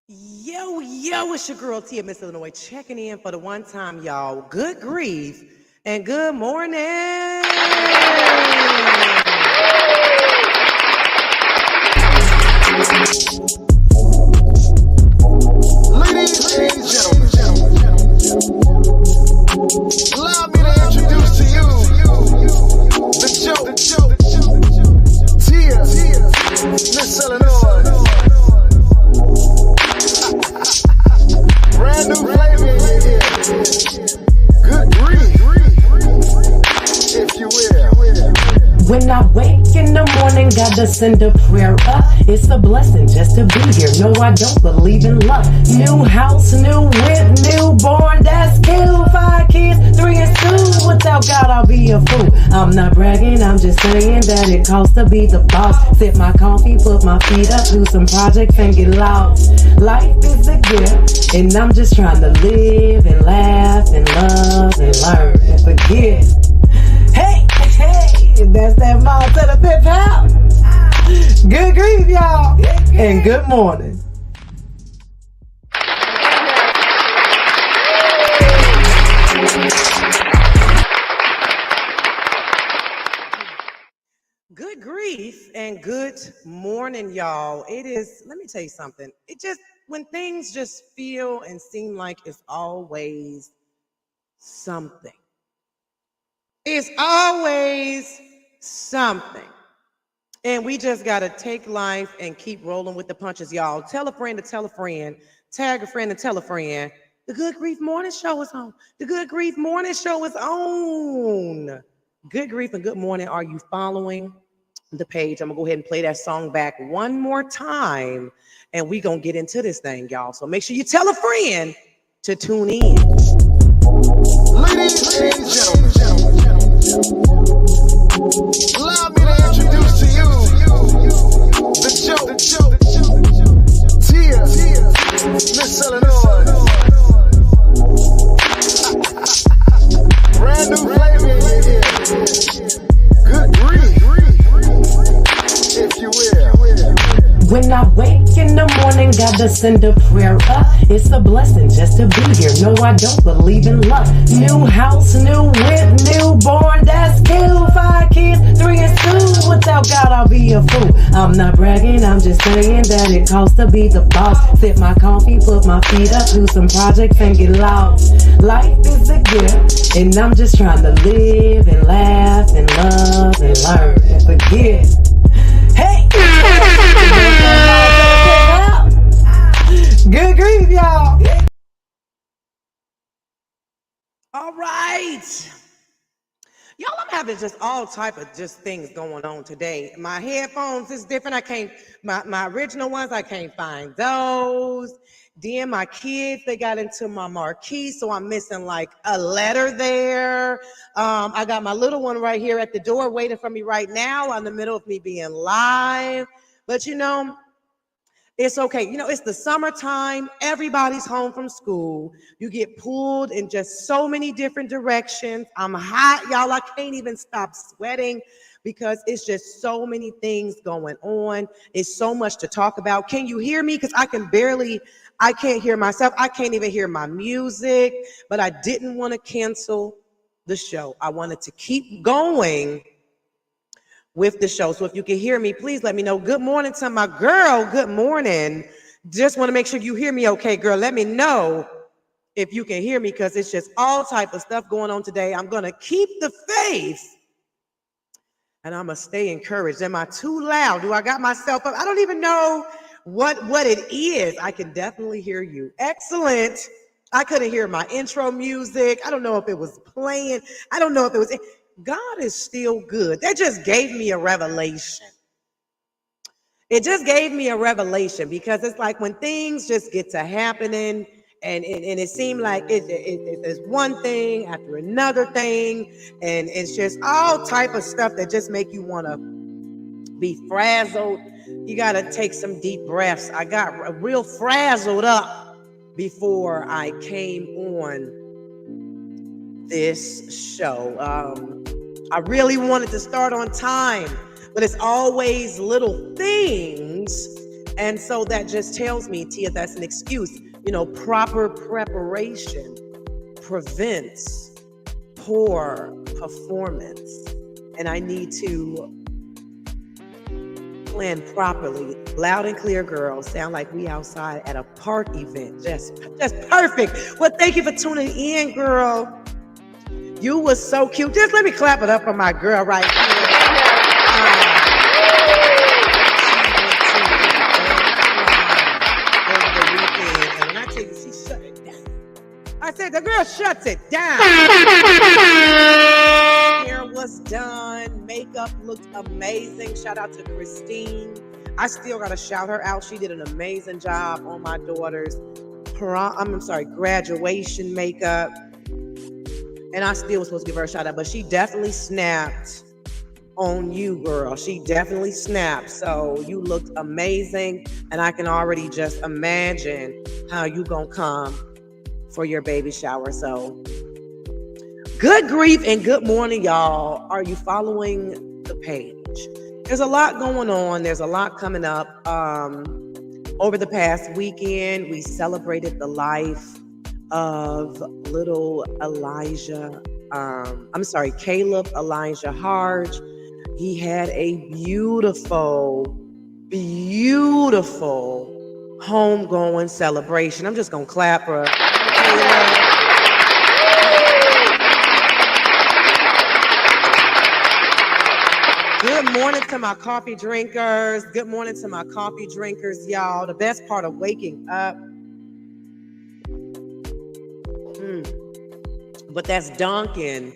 Yo, it's your girl Tia Miss Illinois checking in for the one time, y'all. Good grief and good morning. Ladies and gentlemen, allow me to introduce to you the joke, Tia, Miss Illinois. Brand new flavor in here. Good grief, if you will. When I wake in the morning, gotta send a prayer up. It's a blessing just to be here. No, I don't believe in luck. New house, new whip, newborn, that's cute. 5 kids, 3 in school. Without God, I'll be a fool. I'm not bragging, I'm just saying that it costs to be the boss. Sip my coffee, put my feet up, do some projects and get lost. Life is a gift, and I'm just trying to live and laugh and love and learn and forgive. Hey, that's that mom to the fifth house. Good grief, y'all, and good morning. Good grief and good morning, y'all. Let me tell you something. When things just feel and seem like it's always something. It's always something. And we just got to take life and keep rolling with the punches, y'all. Tell a friend to tell a friend. Tag a friend and tell a friend. The Good Grief Morning Show is on. The Good Grief Morning Show is on. Good grief and good morning. Are you following the page? I'm going to go ahead and play that song back one more time. And we're going to get into this thing, y'all. So make sure you tell a friend to tune in. Ladies and gentlemen, allow me to introduce to you the joke, Tia, Miss Illinois. Brand new flavor in here. Good grief, if you will. When I wake in the morning, gotta send a prayer up. It's a blessing just to be here. No, I don't believe in luck. New house, new whip, newborn, that's cute. 5 kids, 3 in school. Without God, I'll be a fool. I'm not bragging, I'm just saying that it costs to be the boss. Sip my coffee, put my feet up, do some projects and get lost. Life is a gift, and I'm just trying to live and laugh and love and learn and forgive. Hey! Good grief, y'all. All right. Y'all, I'm having just all type of just things going on today. My headphones is different. My original ones, I can't find those. Then my kids, they got into my marquee, so I'm missing like a letter there. I got my little one right here at the door waiting for me right now in the middle of me being live. But it's okay. It's the summertime. Everybody's home from school. You get pulled in just so many different directions. I'm hot, y'all. I can't even stop sweating because it's just so many things going on. It's so much to talk about. Can you hear me? Because I can't hear myself. I can't even hear my music, but I didn't want to cancel the show. I wanted to keep going with the show. So if you can hear me, please let me know. Good morning to my girl. Good morning. Just want to make sure you hear me okay, girl. Let me know if you can hear me because it's just all type of stuff going on today. I'm going to keep the faith and I'm going to stay encouraged. Am I too loud? Do I got myself up? I don't even know what it is. I can definitely hear you. Excellent. I couldn't hear my intro music. I don't know if it was playing. I don't know if it was... God is still good. That just gave me a revelation. It just gave me a revelation because it's like when things just get to happening and it seemed like it's one thing after another thing and it's just all type of stuff that just make you want to be frazzled. You got to take some deep breaths. I got real frazzled up before I came on this show. I really wanted to start on time, but it's always little things And so that just tells me, Tia, that's an excuse. Proper preparation prevents poor performance. And I need to plan properly. Loud and clear, girls. Sound like we outside at a park event. Just perfect. Well, thank you for tuning in, girl. You was so cute. Just let me clap it up for my girl right here. Over the weekend, and when I tell you, she shut it down. I said the girl shuts it down. Hair was done. Makeup looked amazing. Shout out to Christine. I still gotta shout her out. She did an amazing job on my daughter's graduation makeup. And I still was supposed to give her a shout out, but she definitely snapped on you, girl. She definitely snapped. So you looked amazing. And I can already just imagine how you gonna come for your baby shower. So good grief and good morning, y'all. Are you following the page? There's a lot going on. There's a lot coming up. Over the past weekend, we celebrated the life of little Caleb Elijah Harge. He had a beautiful homegoing celebration. I'm just gonna clap for Caleb. Good morning to my coffee drinkers. Good morning to my coffee drinkers, y'all. The best part of waking up. But that's Dunkin'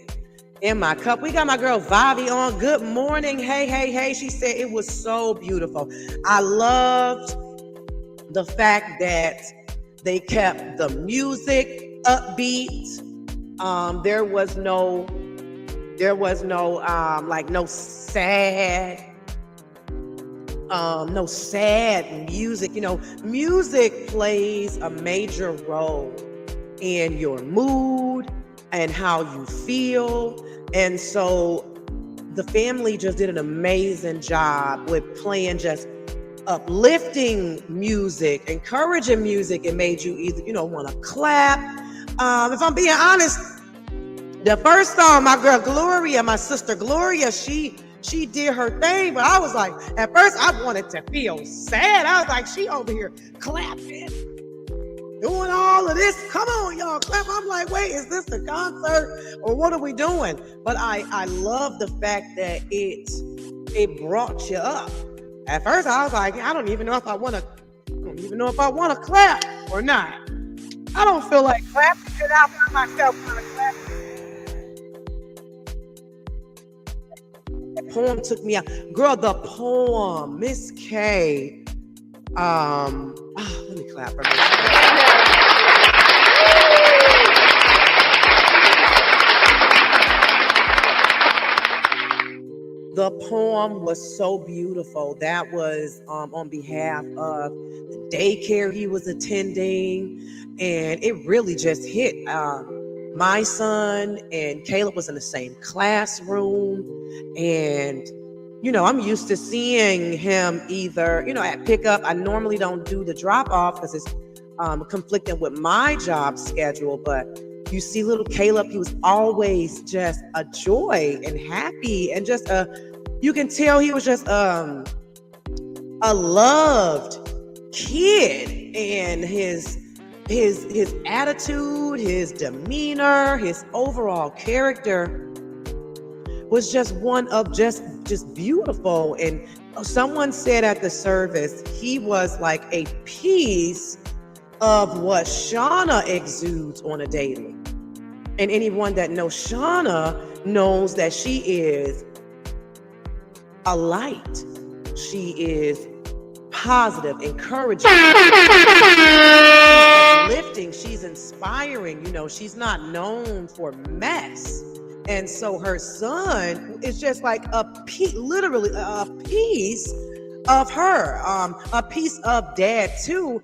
in my cup. We got my girl Vivi on. Good morning. Hey. She said it was so beautiful. I loved the fact that they kept the music upbeat. There was no sad music. Music plays a major role in your mood and how you feel. And so the family just did an amazing job with playing just uplifting music, encouraging music. It made you either, want to clap. If I'm being honest, the first song, my girl Gloria, my sister Gloria, she did her thing, but I was like, at first I wanted to feel sad. I was like, she over here clapping, doing all of this. Come on, y'all, clap. I'm like, wait, is this a concert or what are we doing? But I love the fact that it brought you up. At first I was like, I don't even know if I want to clap or not. I don't feel like clapping it out for myself. That poem took me out. Girl, the poem, Miss K. Let me clap for Miss K. The poem was so beautiful. That was on behalf of the daycare he was attending. And it really just hit. My son and Caleb was in the same classroom. And, I'm used to seeing him either, at pickup. I normally don't do the drop off because it's conflicting with my job schedule. But you see little Caleb, he was always just a joy and happy and just you can tell he was just a loved kid, and his attitude, his demeanor, his overall character was just one of just beautiful. And someone said at the service, he was like a piece of what Shauna exudes on a daily. And anyone that knows Shauna knows that she is a light. She is positive, encouraging, uplifting, she's inspiring. She's not known for mess. And so her son is just like literally a piece of her, a piece of dad too.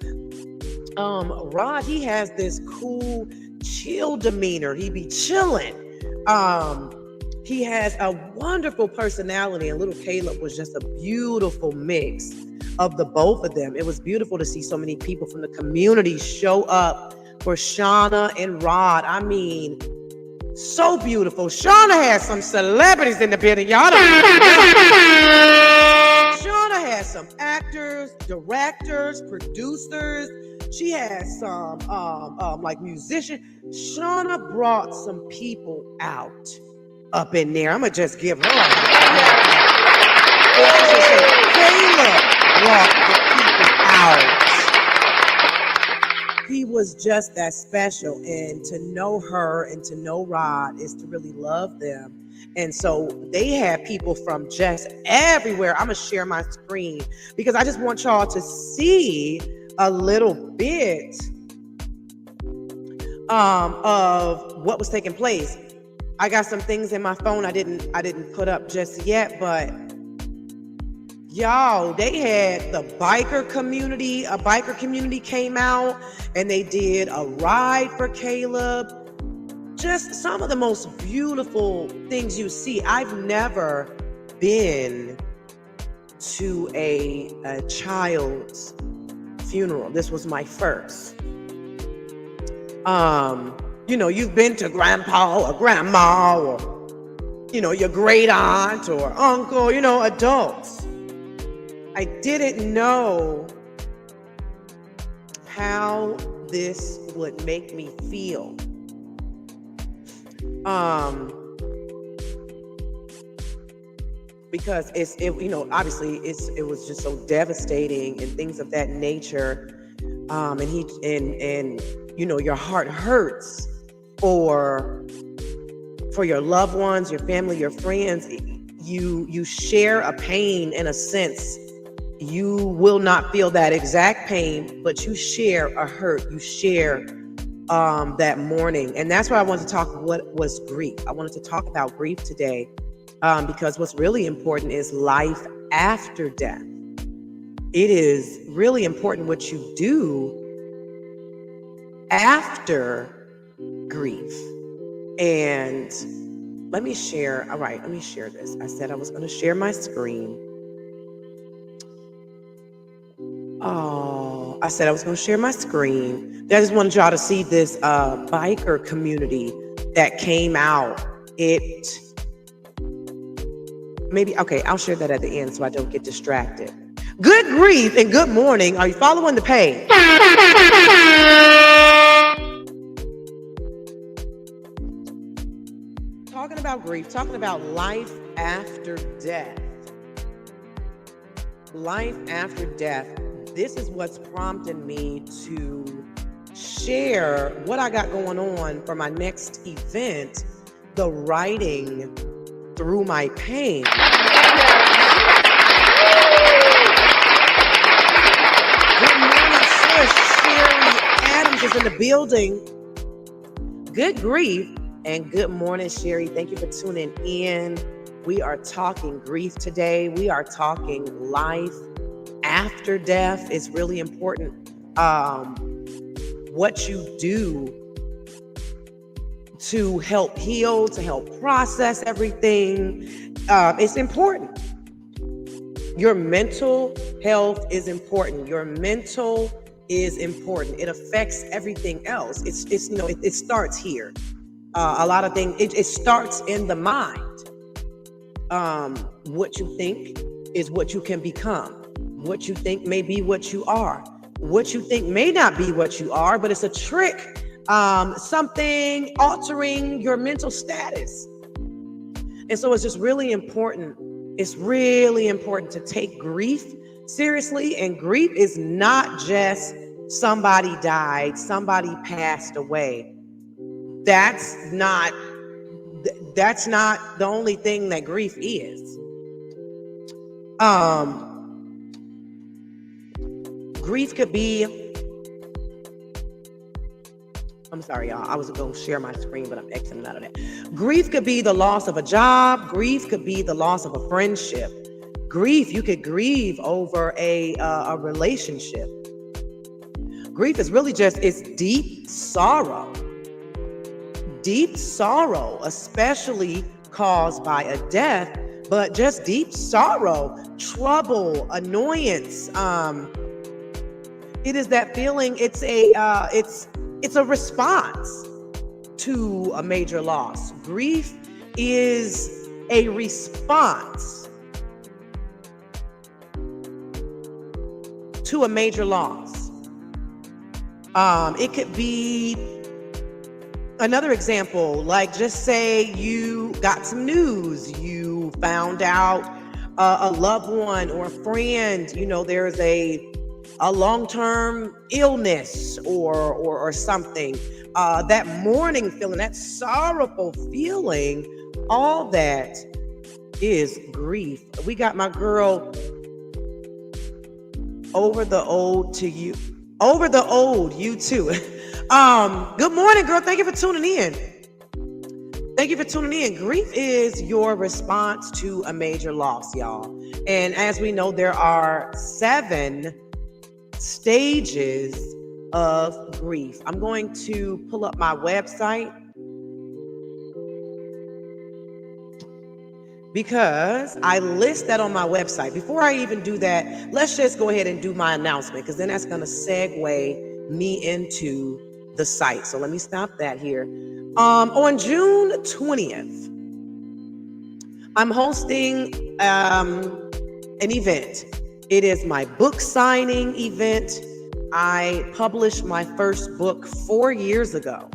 Rod, he has this cool, chill demeanor. He be chilling. He has a wonderful personality, and little Caleb was just a beautiful mix of the both of them. It was beautiful to see so many people from the community show up for Shauna and Rod. I mean, so beautiful. Shauna has some celebrities in the building. Y'all don't Shauna has some actors, directors, producers. She has some like musicians. Shauna brought some people out up in there. I'm gonna just give her a Caleb brought the people out. He was just that special, and to know her and to know Rod is to really love them. And so they had people from just everywhere. I'm gonna share my screen because I just want y'all to see a little bit of what was taking place. I got some things in my phone I didn't put up just yet, but y'all, they had the biker community. A biker community came out and they did a ride for Caleb. Just some of the most beautiful things you see. I've never been to a child's funeral. This was my first. You know, you've been to grandpa or grandma or, you know, your great aunt or uncle, you know, adults. I didn't know how this would make me feel. Because you know, obviously it was just so devastating and things of that nature. And you know, your heart hurts for your loved ones, your family, your friends. You share a pain in a sense. You will not feel that exact pain, but you share a hurt. You share that mourning. And that's why I wanted to talk what was grief. I wanted to talk about grief today because what's really important is life after death. It is really important what you do after grief. And let me share. All right, let me share this. I said I was going to share my screen. Oh, I said I was going to share my screen. I just wanted y'all to see this biker community that came out. Okay, I'll share that at the end so I don't get distracted. Good grief and good morning. Are you following the page? Talking about grief, talking about life after death. Life after death. This is what's prompting me to share what I got going on for my next event, the writing through my pain. Good morning, sis. Sherry Adams is in the building. Good grief and good morning, Sherry. Thank you for tuning in. We are talking grief today. We are talking life after death. Is really important. What you do to help heal, to help process everything. It's important. Your mental health is important. Your mental is important. It affects everything else. It's you know, it starts here. A lot of things, it starts in the mind. What you think is what you can become. What you think may be what you are. What you think may not be what you are, but it's a trick. Something altering your mental status. And so it's just really important. It's really important to take grief seriously. And grief is not just somebody died, somebody passed away. That's not the only thing that grief is. Grief could be, I'm sorry, y'all. I was going to share my screen, but I'm exiting out of that. Grief could be the loss of a job. Grief could be the loss of a friendship. Grief, you could grieve over a relationship. Grief is really just, it's deep sorrow. Deep sorrow, especially caused by a death, but just deep sorrow, trouble, annoyance. It is that feeling. It's a response to a major loss. Grief is a response to a major loss. It could be another example, like just say you got some news, you found out a loved one or a friend, there's a long-term illness or something. That mourning feeling, that sorrowful feeling, all that is grief. We got my girl Over the Old You Too. Good morning, girl. Thank you for tuning in. Grief is your response to a major loss, y'all. And as we know, there are 7 stages of grief. I'm going to pull up my website because I list that on my website. Before I even do that, let's just go ahead and do my announcement, because then that's going to segue me into the site. So let me stop that here. On June 20th, I'm hosting an event. It is my book signing event. I published my first book 4 years ago,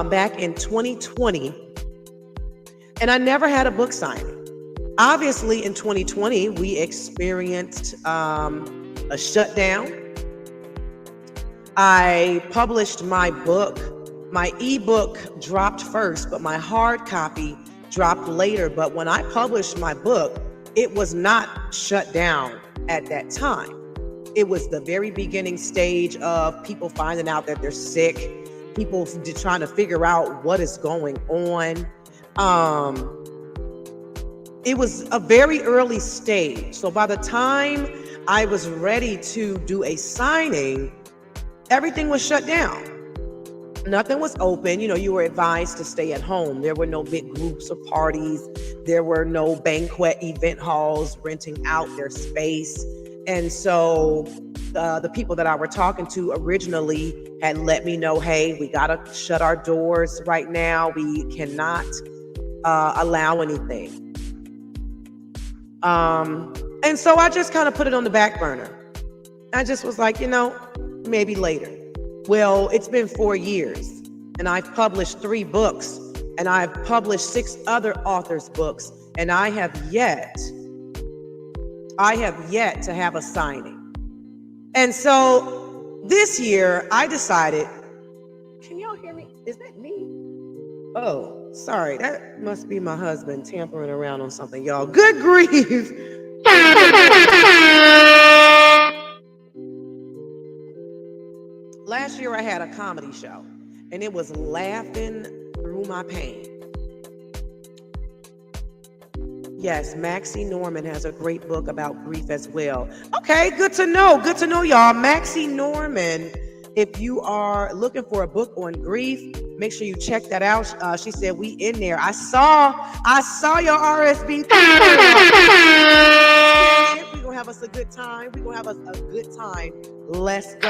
back in 2020, and I never had a book signing. Obviously, in 2020, we experienced a shutdown. I published my book. My ebook dropped first, but my hard copy dropped later. But when I published my book, it was not shut down at that time. It was the very beginning stage of people finding out that they're sick, people trying to figure out what is going on. It was a very early stage. So by the time I was ready to do a signing, everything was shut down. Nothing was open. You were advised to stay at home. There were no big groups or parties. There were no banquet event halls renting out their space. And so the people that I were talking to originally had let me know, hey, we got to shut our doors right now. We cannot allow anything. And so I just kind of put it on the back burner. I just was like, maybe later. Well, it's been 4 years and I've published 3 books and I've published 6 other authors' books, and I have yet to have a signing. And so this year I decided, can y'all hear me? Is that me? Oh, sorry. That must be my husband tampering around on something, y'all. Good grief. Last year I had a comedy show, and it was Laughing Through My Pain. Yes, Maxie Norman has a great book about grief as well. Okay, good to know. Good to know, y'all. Maxie Norman, if you are looking for a book on grief, make sure you check that out. She said we in there. I saw your RSVP. We're going to have us a good time. We're going to have us a good time. Let's go.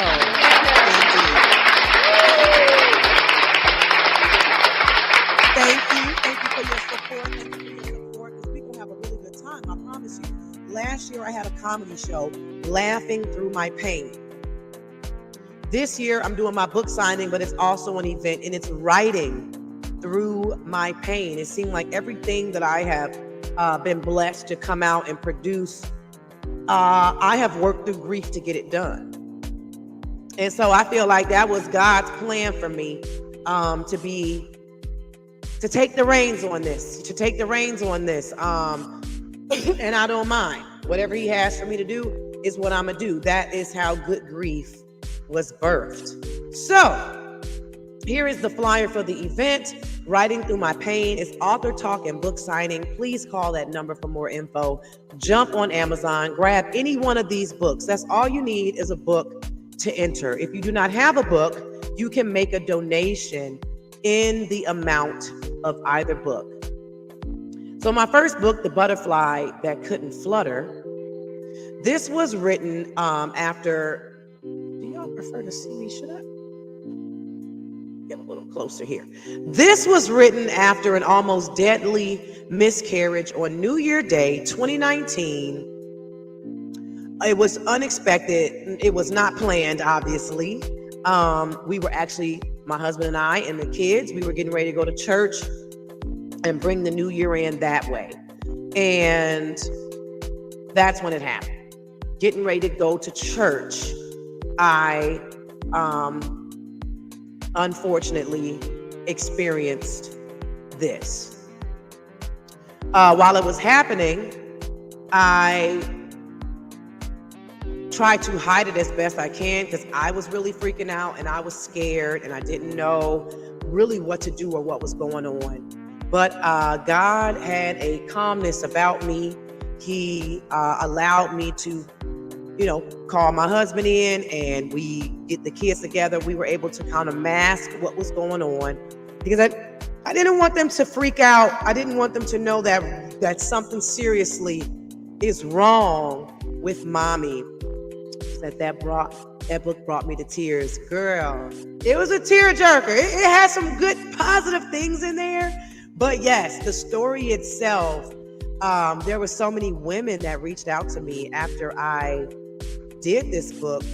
Thank you for your support. Thank you for your support, because we're going to have a really good time. I promise you. Last year I had a comedy show, Laughing Through My Pain. This year I'm doing my book signing, but it's also an event, and it's Writing Through My Pain. It seemed like everything that I have been blessed to come out and produce, I have worked through grief to get it done. And so I feel like that was God's plan for me, to take the reins on this, and I don't mind. Whatever he has for me to do is what I'm gonna do. That is how Good Grief was birthed. So here is the flyer for the event. Writing Through My Pain is author talk and book signing. Please call that number for more info. Jump on Amazon, grab any one of these books. That's all you need is a book to enter. If you do not have a book, you can make a donation in the amount of either book. So my first book, The Butterfly That Couldn't Flutter, this was written after, do y'all prefer to see me? Should I get a little closer here? This was written after an almost deadly miscarriage on New Year Day, 2019. It was unexpected. It was not planned, obviously. We were actually, my husband and I and the kids, we were getting ready to go to church and bring the new year in that way. And that's when it happened. Getting ready to go to church, I unfortunately experienced this. While it was happening, I tried to hide it as best I can because I was really freaking out and I was scared and I didn't know really what to do or what was going on. But God had a calmness about me. He allowed me to, call my husband in and we get the kids together. We were able to kind of mask what was going on because I didn't want them to freak out. I didn't want them to know that something seriously is wrong with mommy. That book brought me to tears. Girl, it was a tearjerker. It had some good positive things in there. But yes, the story itself, there were so many women that reached out to me after I did this book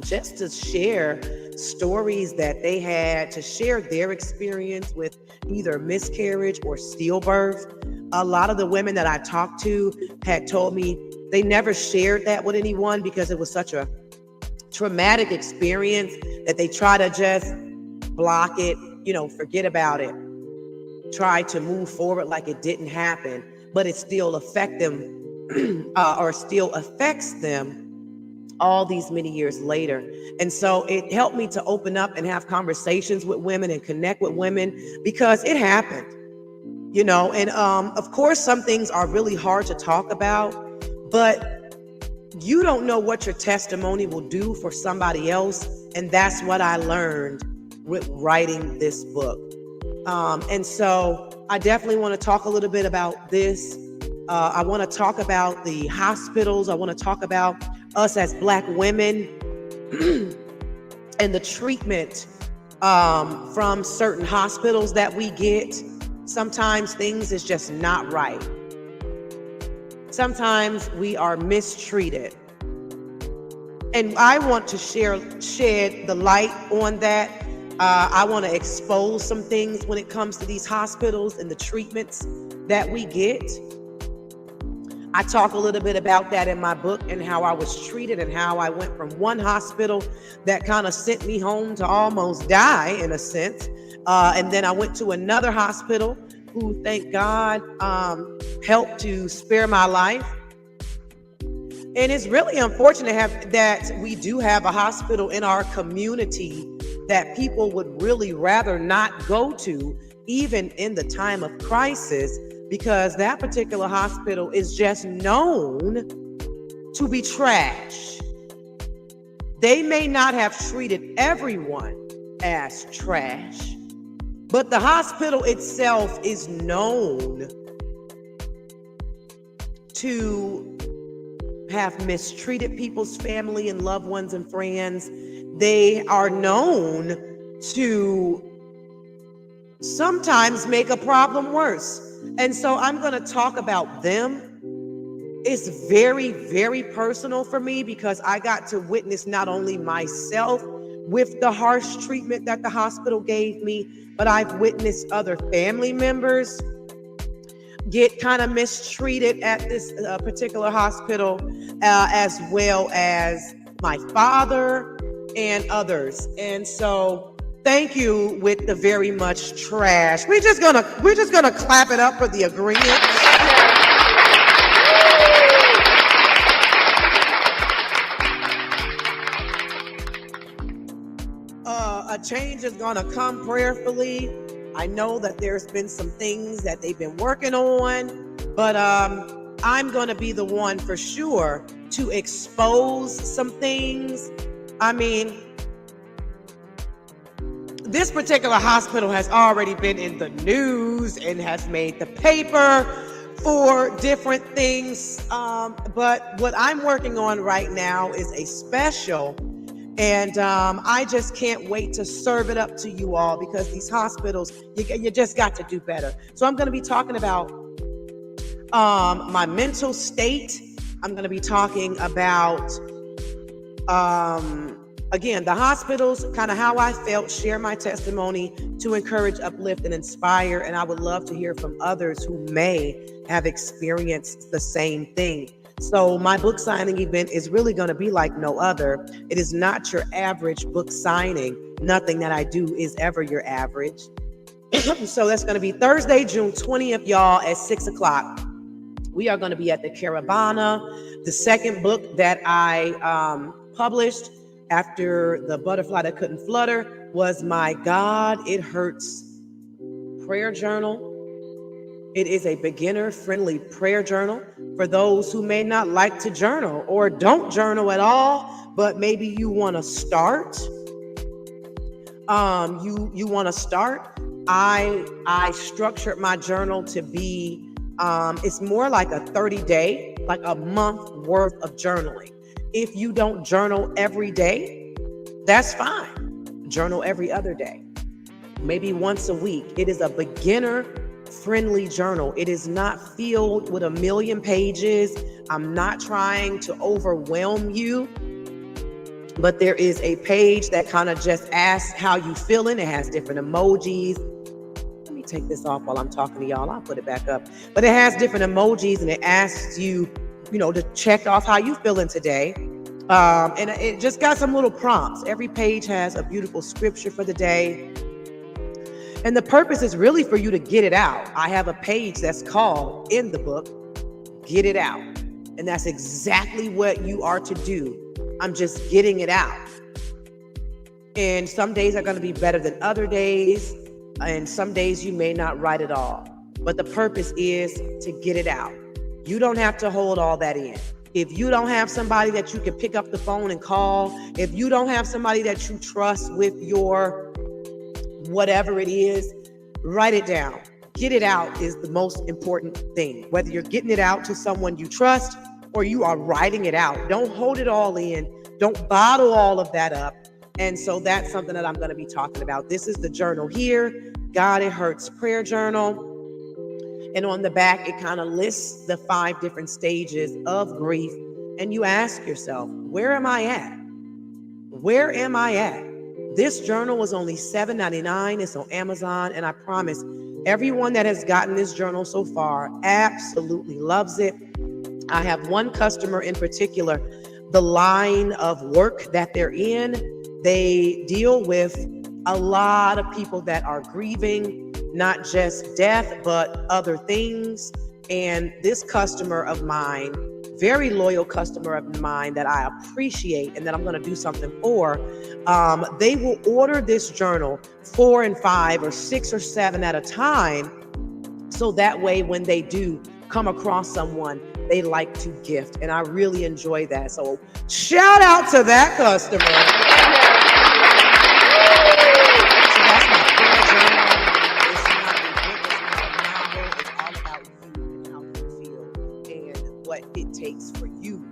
just to share stories that they had, to share their experience with either miscarriage or stillbirth. A lot of the women that I talked to had told me they never shared that with anyone because it was such a traumatic experience that they try to just block it, forget about it, try to move forward like it didn't happen, but it still affects them all these many years later. And so it helped me to open up and have conversations with women and connect with women because it happened, and of course some things are really hard to talk about, but you don't know what your testimony will do for somebody else. And that's what I learned with writing this book. And so I definitely want to talk a little bit about this. I want to talk about the hospitals. I want to talk about us as Black women and the treatment from certain hospitals that we get. Sometimes things is just not right. Sometimes we are mistreated. And I want to shed the light on that. I want to expose some things when it comes to these hospitals and the treatments that we get. I talk a little bit about that in my book and how I was treated and how I went from one hospital that kind of sent me home to almost die in a sense. And then I went to another hospital who, thank God, helped to spare my life. And it's really unfortunate that we do have a hospital in our community that people would really rather not go to, even in the time of crisis, because that particular hospital is just known to be trash. They may not have treated everyone as trash, but the hospital itself is known to have mistreated people's family and loved ones and friends. They are known to sometimes make a problem worse. And so I'm going to talk about them. It's very, very personal for me because I got to witness not only myself with the harsh treatment that the hospital gave me, but I've witnessed other family members get kind of mistreated at this particular hospital, as well as my father and others. And so thank you with the very much trash. We're just gonna clap it up for the agreement. A change is gonna come prayerfully. I know that there's been some things that they've been working on, but I'm gonna be the one for sure to expose some things. I mean, this particular hospital has already been in the news and has made the paper for different things. But what I'm working on right now is a special. And I just can't wait to serve it up to you all, because these hospitals, you just got to do better. So I'm going to be talking about my mental state. I'm going to be talking about, again, the hospitals, kind of how I felt, share my testimony to encourage, uplift, and inspire. And I would love to hear from others who may have experienced the same thing. So my book signing event is really going to be like no other. It is not your average book signing. Nothing that I do is ever your average. So that's going to be Thursday, June 20th, y'all, at 6 o'clock. We are going to be at the Caravana. The second book that I published after The Butterfly That Couldn't Flutter was my God, It Hurts prayer journal. It is a beginner-friendly prayer journal for those who may not like to journal or don't journal at all, but maybe you want to start. You want to start. I structured my journal to be, it's more like a 30-day, like a month worth of journaling. If you don't journal every day, that's fine. Journal every other day, maybe once a week. It is a beginner-friendly journal. It is not filled with a million pages. I'm not trying to overwhelm you, but there is a page that kind of just asks how you feeling. It has different emojis. Let me take this off while I'm talking to y'all. I'll put it back up. But it has different emojis, and it asks you, to check off how you feeling today. And it just got some little prompts. Every page has a beautiful scripture for the day. And the purpose is really for you to get it out. I have a page that's called, in the book, Get It Out. And that's exactly what you are to do. I'm just getting it out. And some days are going to be better than other days. And some days you may not write it all. But the purpose is to get it out. You don't have to hold all that in. If you don't have somebody that you can pick up the phone and call, if you don't have somebody that you trust with your whatever it is, write it down. Get it out is the most important thing. Whether you're getting it out to someone you trust or you are writing it out, don't hold it all in. Don't bottle all of that up. And so that's something that I'm going to be talking about. This is the journal here, God, It Hurts prayer journal. And on the back, it kind of lists the 5 different stages of grief. And you ask yourself, where am I at? Where am I at? This journal was only $7.99. It's on Amazon. And I promise everyone that has gotten this journal so far absolutely loves it. I have one customer in particular, the line of work that they're in, they deal with a lot of people that are grieving, not just death, but other things. And this customer of mine, very loyal customer of mine that I appreciate and that I'm going to do something for, they will order this journal 4 and 5 or 6 or 7 at a time. So that way, when they do come across someone they like to gift. And I really enjoy that. So shout out to that customer. It takes for you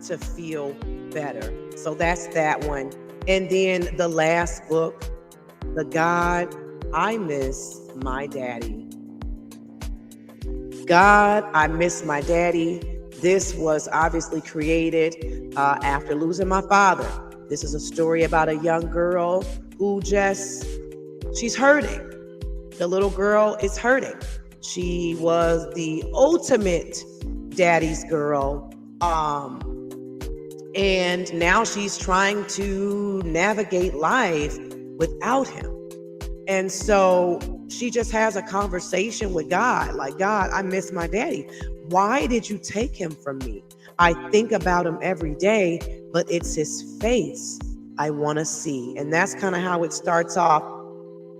to feel better. So that's that one. And then the last book, The God, I Miss My Daddy. God, I Miss My Daddy. This was obviously created after losing my father. This is a story about a young girl who she's hurting. The little girl is hurting. She was the ultimate daddy's girl. And now she's trying to navigate life without him. And so she just has a conversation with God, like, God, I miss my daddy. Why did you take him from me? I think about him every day, but it's his face I want to see. And that's kind of how it starts off.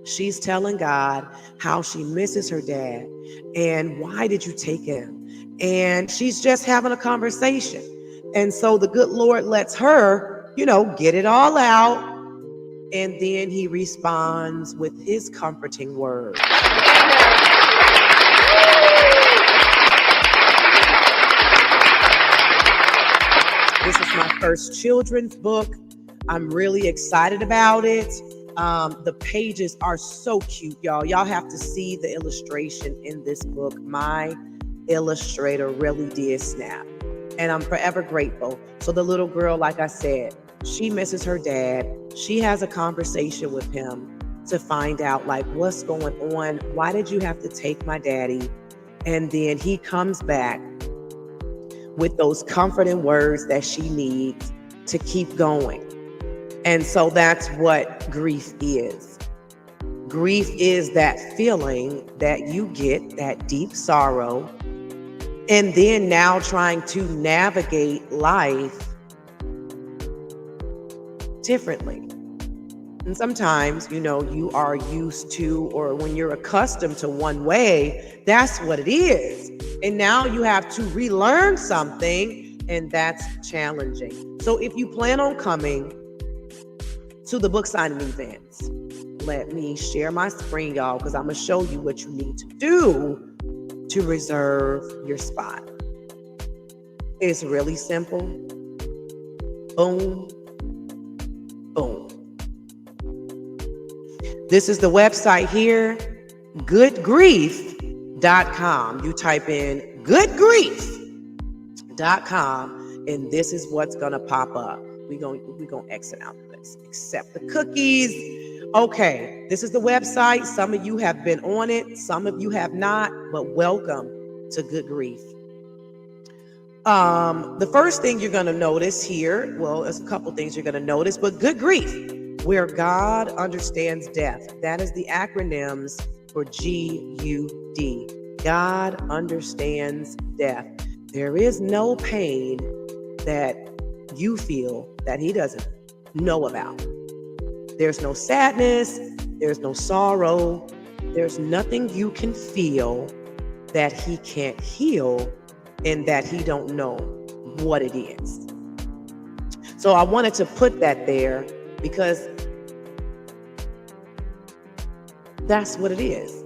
She's telling God how she misses her dad and why did you take him? And she's just having a conversation. And so the good Lord lets her, get it all out. And then he responds with his comforting words. This is my first children's book. I'm really excited about it. The pages are so cute, y'all. Y'all have to see the illustration in this book. My illustrator really did snap, and I'm forever grateful. So the little girl, like I said, she misses her dad. She has a conversation with him to find out, like, what's going on? Why did you have to take my daddy? And then he comes back with those comforting words that she needs to keep going. And so that's what grief is. Grief is that feeling that you get, that deep sorrow, and then now trying to navigate life differently. And sometimes, you are used to, or when you're accustomed to one way, that's what it is. And now you have to relearn something, and that's challenging. So if you plan on coming to the book signing events, let me share my screen, y'all, because I'm going to show you what you need to do to reserve your spot. It's really simple. Boom, boom. This is the website here, GUDgrief.com. You type in GUDgrief.com, and this is what's going to pop up. We're going to exit out of this. Accept the cookies. Okay, this is the website. Some of you have been on it. Some of you have not, but welcome to Good Grief. The first thing you're going to notice here, well, there's a couple things you're going to notice, but Good Grief, where God understands death. That is the acronyms for GUD. God understands death. There is no pain that you feel that he doesn't know about. There's no sadness. There's no sorrow. There's nothing you can feel that he can't heal and that he don't know what it is. So I wanted to put that there because that's what it is.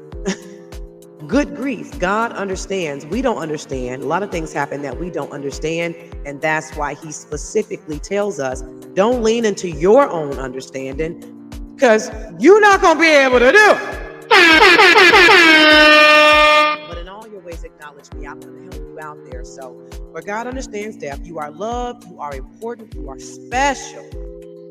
Good grief. God understands. We don't understand. A lot of things happen that we don't understand. And that's why he specifically tells us, don't lean into your own understanding because you're not going to be able to do it. But in all your ways, acknowledge me. I'm going to help you out there. So where God understands death, you are loved, you are important, you are special.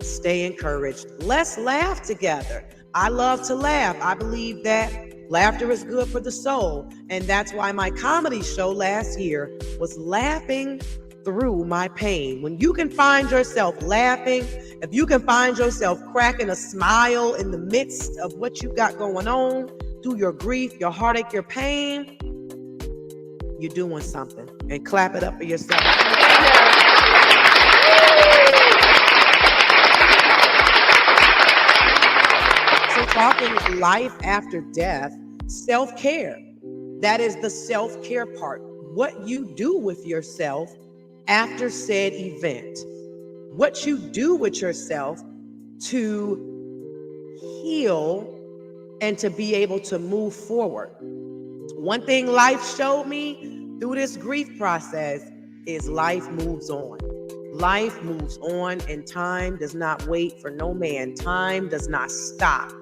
Stay encouraged. Let's laugh together. I love to laugh. I believe that laughter is good for the soul. And that's why my comedy show last year was Laughing Through My Pain. When you can find yourself laughing, if you can find yourself cracking a smile in the midst of what you got going on, through your grief, your heartache, your pain, you're doing something. And clap it up for yourself. So talking life after death, self-care. That is the self-care part. What you do with yourself after said event. What you do with yourself to heal and to be able to move forward. One thing life showed me through this grief process is life moves on. Life moves on, and time does not wait for no man. Time does not stop.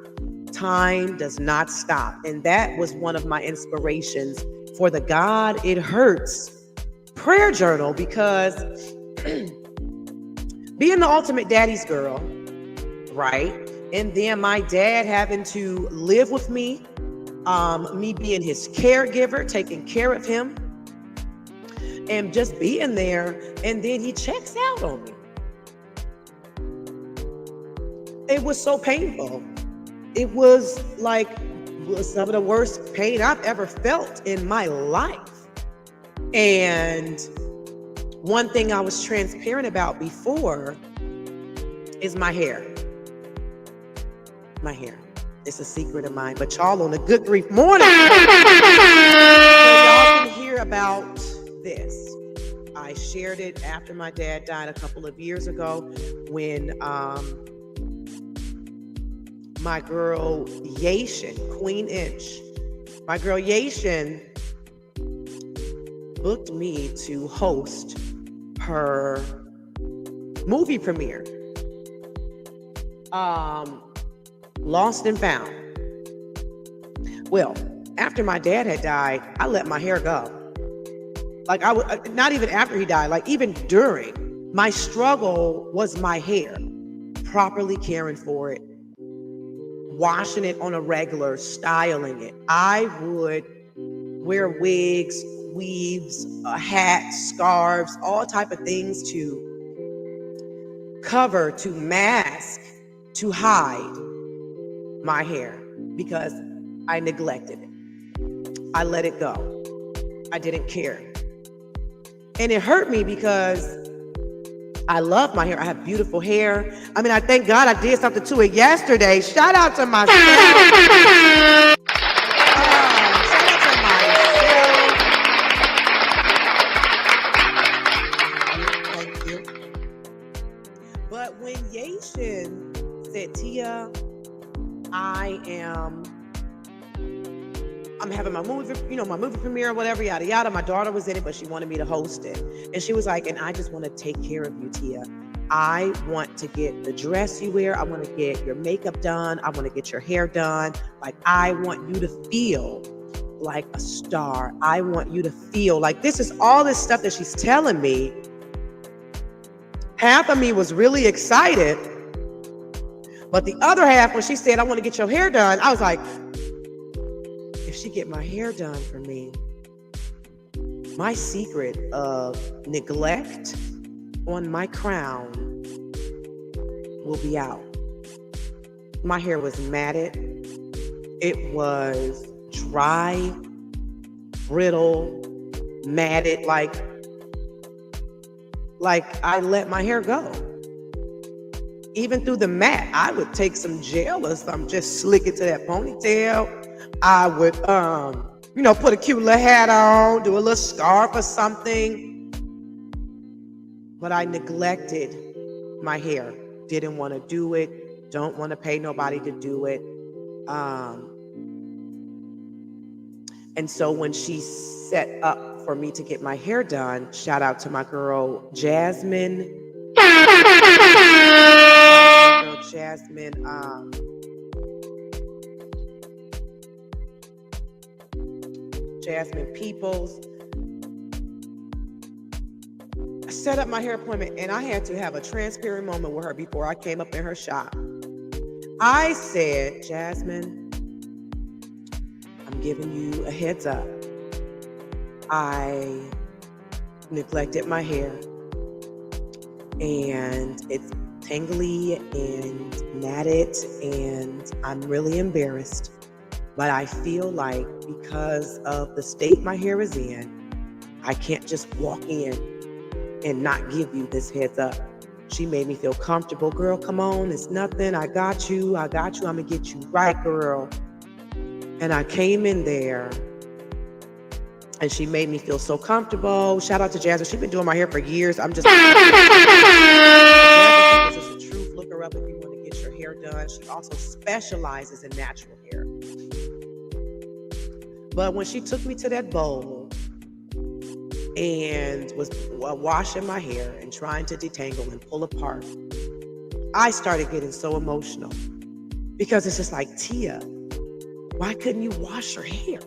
Time does not stop. And that was one of my inspirations for the God It Hurts prayer journal, because being the ultimate daddy's girl, right? And then my dad having to live with me, me being his caregiver, taking care of him, and just being there. And then he checks out on me. It was so painful. It was like some of the worst pain I've ever felt in my life. And one thing I was transparent about before is my hair. My hair. It's a secret of mine. But y'all on a Good Grief morning, so y'all can hear about this. I shared it after my dad died a couple of years ago when my girl Yashin, Queen Inch. My girl Yashin booked me to host her movie premiere, Lost and Found. Well, after my dad had died, I let my hair go. Like I would, not even after he died, like even during, my struggle was my hair, properly caring for it, washing it on a regular, styling it. I would wear wigs, weaves, hats, scarves, all type of things to cover, to mask, to hide my hair because I neglected it. I let it go. I didn't care. And it hurt me because I love my hair. I have beautiful hair. I mean, I thank God I did something to it yesterday. Shout out to myself. Thank you. But when Yashin said, Tia, I'm having my movie, my movie premiere, whatever, yada, yada. My daughter was in it, but she wanted me to host it. And she was like, and I just want to take care of you, Tia. I want to get the dress you wear. I want to get your makeup done. I want to get your hair done. Like, I want you to feel like a star. I want you to feel like this is all this stuff that she's telling me. Half of me was really excited. But the other half, when she said, I want to get your hair done, I was like, if she get my hair done for me, my secret of neglect on my crown will be out. My hair was matted. It was dry, brittle, matted, like I let my hair go. Even through the mat, I would take some gel or something, just slick it to that ponytail. I would, put a cute little hat on, do a little scarf or something. But I neglected my hair. Didn't want to do it. Don't want to pay nobody to do it. And so when she set up for me to get my hair done, shout out to my girl, Jasmine. Jasmine Peoples. I set up my hair appointment and I had to have a transparent moment with her before I came up in her shop. I said, Jasmine, I'm giving you a heads up. I neglected my hair and it's tangly and matted and I'm really embarrassed. But I feel like because of the state my hair is in, I can't just walk in and not give you this heads up. She made me feel comfortable. Girl, come on, it's nothing. I got you. I'm gonna get you right, girl. And I came in there and she made me feel so comfortable. Shout out to Jasmine. She's been doing my hair for years. I'm just Jasmine is the truth. Look her up if you want to get your hair done. She also specializes in natural hair. But when she took me to that bowl and was washing my hair and trying to detangle and pull apart, I started getting so emotional because it's just like, Tia, why couldn't you wash your hair?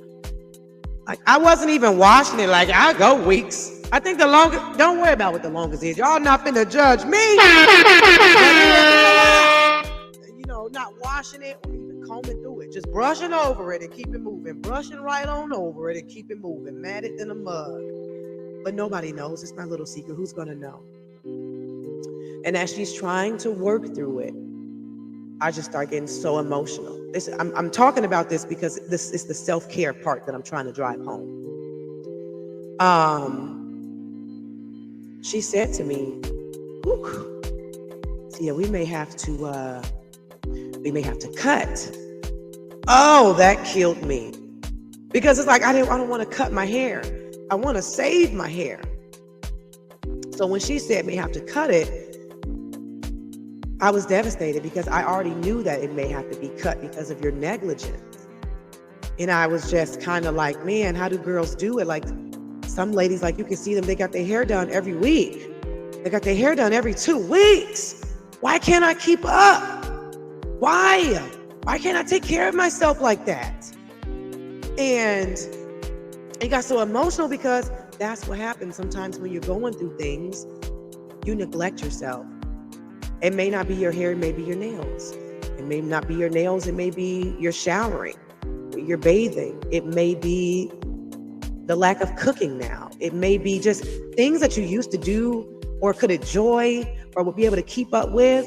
Like, I wasn't even washing it. Like, I go weeks. I think the longest, don't worry about what the longest is. Y'all not finna judge me. Not washing it or even combing through it. Just brushing over it and keep it moving. Brushing right on over it and keep it moving. Matted in a mug. But nobody knows. It's my little secret. Who's gonna know? And as she's trying to work through it, I just start getting so emotional. I'm talking about this because this is the self-care part that I'm trying to drive home. She said to me, Tia, we may have to cut. Oh, that killed me. Because it's like, I don't want to cut my hair. I want to save my hair. So when she said we have to cut it, I was devastated because I already knew that it may have to be cut because of your negligence. And I was just kind of like, man, how do girls do it? Like some ladies, like you can see them, they got their hair done every week. They got their hair done every 2 weeks. Why can't I keep up? Why? Why can't I take care of myself like that? And it got so emotional because that's what happens sometimes when you're going through things. You neglect yourself. It may not be your hair, it may be your nails. It may not be your nails, it may be your showering, your bathing. It may be the lack of cooking now. It may be just things that you used to do or could enjoy or would be able to keep up with.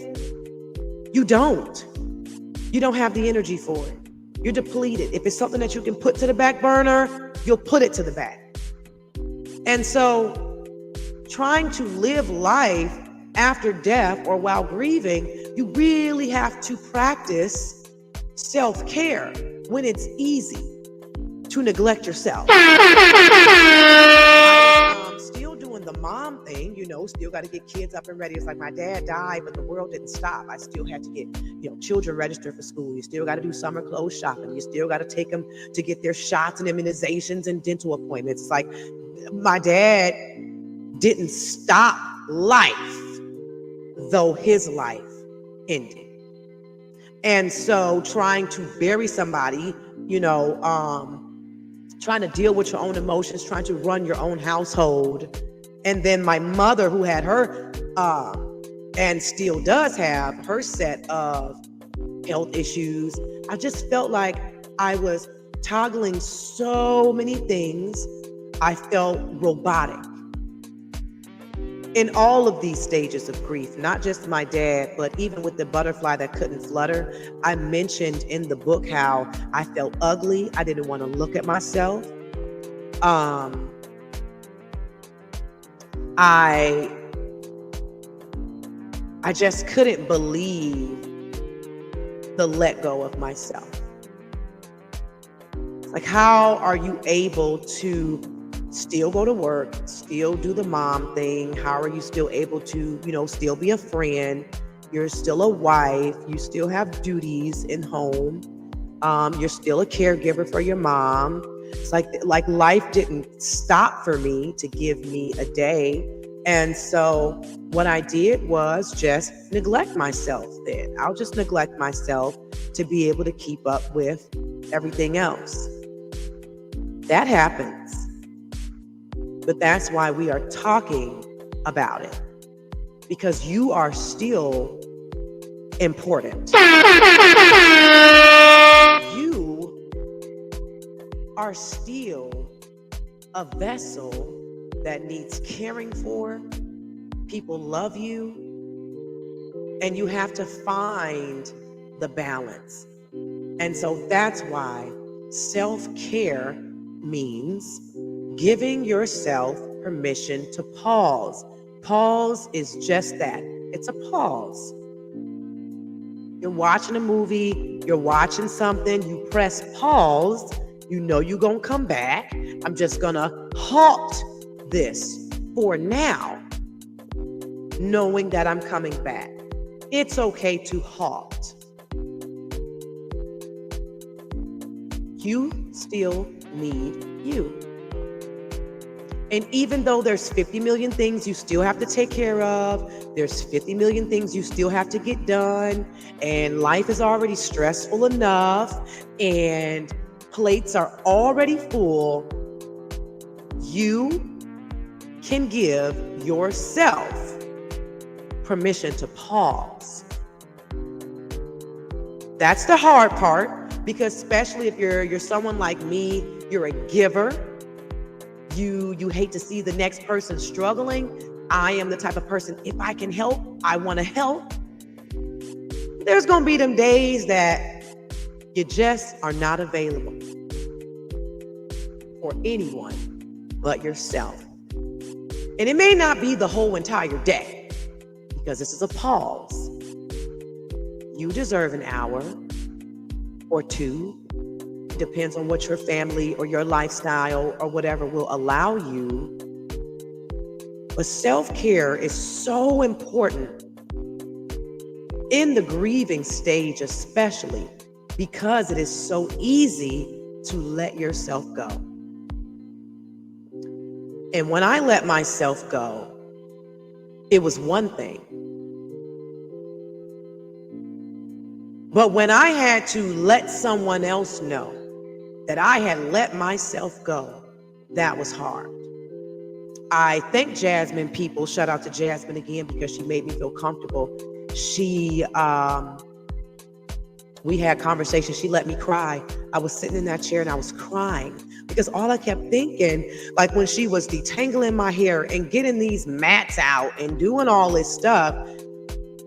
You don't. You don't have the energy for it. You're depleted. If it's something that you can put to the back burner, you'll put it to the back. And so trying to live life after death or while grieving, you really have to practice self-care when it's easy to neglect yourself. I'm still doing the mom thing, still got to get kids up and ready. It's like my dad died, but the world didn't stop. I still had to get, children registered for school. You still got to do summer clothes shopping. You still got to take them to get their shots and immunizations and dental appointments. It's like my dad didn't stop life, though his life ended. And so trying to bury somebody, trying to deal with your own emotions, trying to run your own household. And then my mother, who had her, and still does have her set of health issues, I just felt like I was toggling so many things. I felt robotic in all of these stages of grief, not just my dad, but even with the butterfly that couldn't flutter. I mentioned in the book how I felt ugly. I didn't want to look at myself. I just couldn't believe the let go of myself. Like, how are you able to still go to work, still do the mom thing? How are you still able to, still be a friend? You're still a wife. You still have duties in home. You're still a caregiver for your mom. It's like life didn't stop for me to give me a day. And so what I did was just neglect myself then. I'll just neglect myself to be able to keep up with everything else. That happens. But that's why we are talking about it, because you are still important. You are still a vessel that needs caring for. People love you, and you have to find the balance. And so that's why self-care means giving yourself permission to pause. Pause is just that. It's a pause. You're watching a movie, you're watching something, you press pause, you're gonna come back. I'm just gonna halt this for now, knowing that I'm coming back. It's okay to halt. You still need you. And even though there's 50 million things you still have to take care of, there's 50 million things you still have to get done, and life is already stressful enough, and plates are already full, you can give yourself permission to pause. That's the hard part, because especially if you're someone like me, you're a giver. You hate to see the next person struggling. I am the type of person, if I can help, I want to help. There's going to be them days that you just are not available for anyone but yourself. And it may not be the whole entire day, because this is a pause. You deserve an hour or two. It depends on what your family or your lifestyle or whatever will allow you. But self-care is so important. in the grieving stage, especially because it is so easy to let yourself go. And when I let myself go, it was one thing. But when I had to let someone else know that I had let myself go, that was hard. I thank Jasmine people. Shout out to Jasmine again, because she made me feel comfortable. We had conversations. She let me cry. I was sitting in that chair and I was crying because all I kept thinking, like when she was detangling my hair and getting these mats out and doing all this stuff,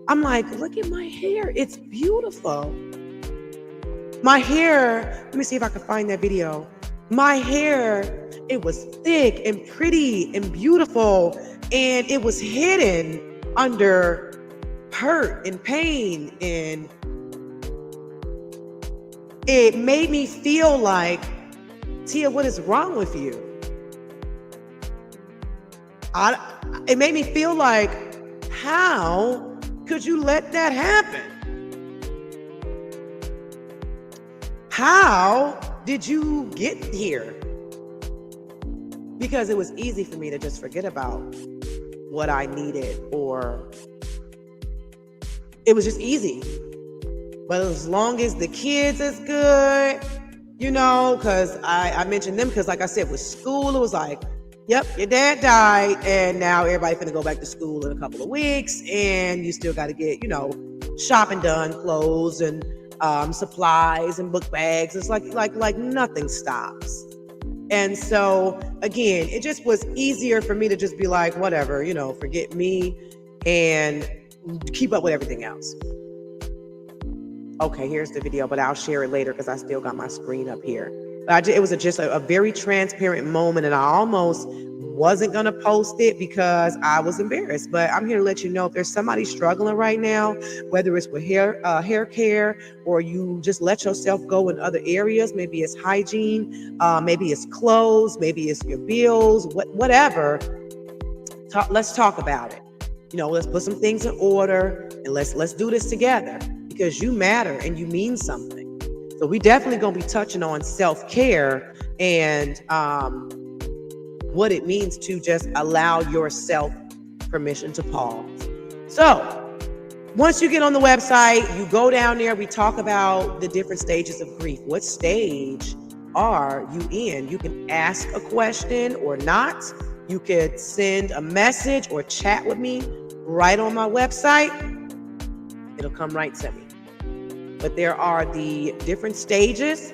I'm like, look at my hair. It's beautiful. My hair, let me see if I can find that video. My hair, it was thick and pretty and beautiful, and it was hidden under hurt and pain, and it made me feel like, Tia, what is wrong with you? It made me feel like, how could you let that happen? How did you get here? Because it was easy for me to just forget about what I needed, or it was just easy. But as long as the kids is good, you know, because I mentioned them because, like I said, with school, it was like, yep, your dad died, and now everybody's gonna go back to school in a couple of weeks, and you still got to get, you know, shopping done, clothes and supplies and book bags. It's like nothing stops. And so again, it just was easier for me to just be like, whatever, you know, forget me and keep up with everything else. Okay, here's the video, but I'll share it later because I still got my screen up here. But it was just a very transparent moment, and I almost wasn't going to post it because I was embarrassed. But I'm here to let you know, if there's somebody struggling right now, whether it's with hair care, or you just let yourself go in other areas, maybe it's hygiene, maybe it's clothes, maybe it's your bills, whatever, let's talk about it. You know, let's put some things in order, and let's do this together, because you matter and you mean something. So we definitely gonna be touching on self-care and what it means to just allow yourself permission to pause. So once you get on the website, you go down there, we talk about the different stages of grief. What stage are you in? You can ask a question or not. You could send a message or chat with me right on my website. It'll come right to me. But there are the different stages,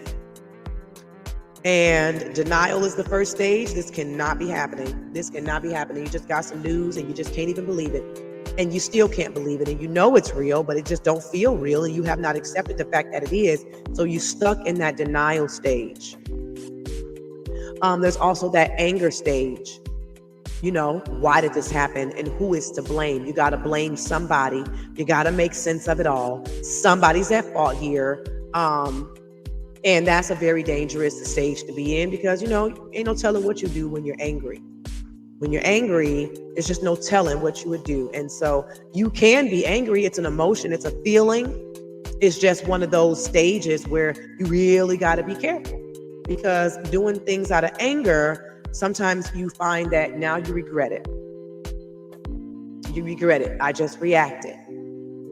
and denial is the first stage. This cannot be happening. This cannot be happening. You just got some news and you just can't even believe it. And you still can't believe it. And you know it's real, but it just don't feel real. And you have not accepted the fact that it is. So you stuck in that denial stage. There's also that anger stage. You know, why did this happen and who is to blame? You got to blame somebody. You got to make sense of it all. Somebody's at fault here. And that's a very dangerous stage to be in, because, you know, ain't no telling what you do when you're angry. When you're angry, there's just no telling what you would do. And so you can be angry. It's an emotion. It's a feeling. It's just one of those stages where you really got to be careful, because doing things out of anger, sometimes you find that now you regret it. You regret it. I just reacted.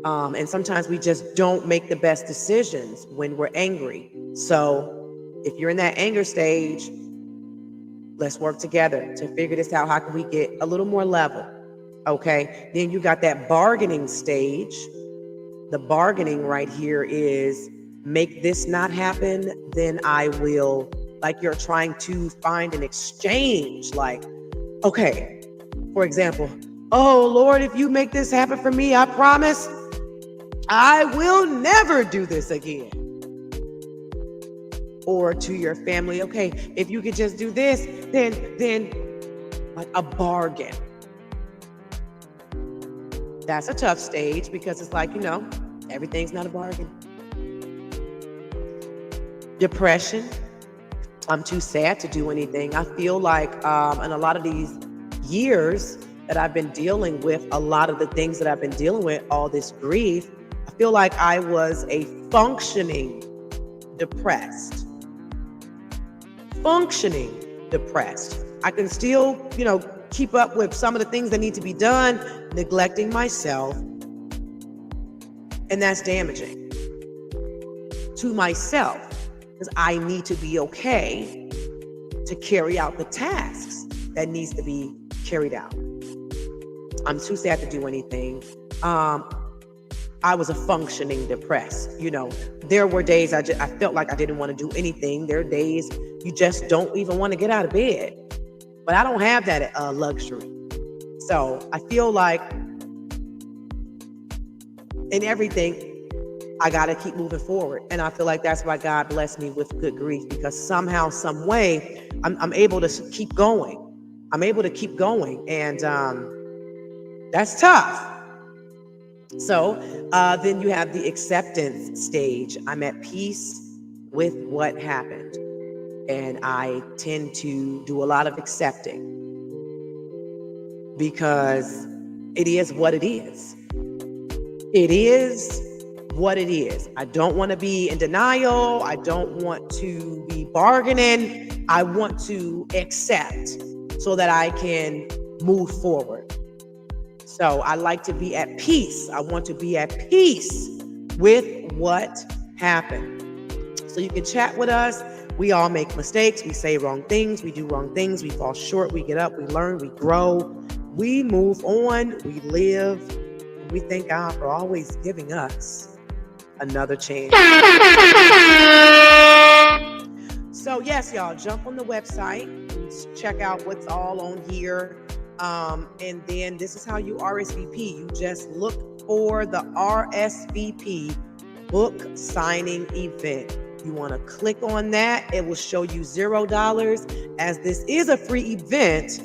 And sometimes we just don't make the best decisions when we're angry. So if you're in that anger stage, let's work together to figure this out. How can we get a little more level? Okay. Then you got that bargaining stage. The bargaining right here is, make this not happen, then I will. Like you're trying to find an exchange. Like, okay, for example, oh Lord, if you make this happen for me, I promise I will never do this again. Or to your family, okay, if you could just do this, then like a bargain. That's a tough stage, because it's like, you know, everything's not a bargain. Depression. I'm too sad to do anything. I feel like in a lot of these years that I've been dealing with, a lot of the things that I've been dealing with, all this grief, I feel like I was a functioning depressed. Functioning depressed. I can still, keep up with some of the things that need to be done, neglecting myself. And that's damaging to myself because I need to be okay to carry out the tasks that needs to be carried out. I'm too sad to do anything. I was a functioning depressed. There were days I felt like I didn't want to do anything. There are days you just don't even want to get out of bed. But I don't have that luxury. So I feel like in everything, I got to keep moving forward. And I feel like that's why God blessed me with good grief, because somehow, some way, I'm able to keep going. I'm able to keep going. And that's tough. So then you have the acceptance stage. I'm at peace with what happened. And I tend to do a lot of accepting because it is what it is. It is what it is. I don't want to be in denial. I don't want to be bargaining. I want to accept so that I can move forward. So I like to be at peace. I want to be at peace with what happened. So you can chat with us. We all make mistakes. We say wrong things. We do wrong things. We fall short. We get up. We learn. We grow. We move on. We live. And we thank God for always giving us another chance. So yes, y'all, jump on the website. Check out what's all on here. And then this is how you RSVP. You just look for the RSVP book signing event. You want to click on that. It will show you $0, as this is a free event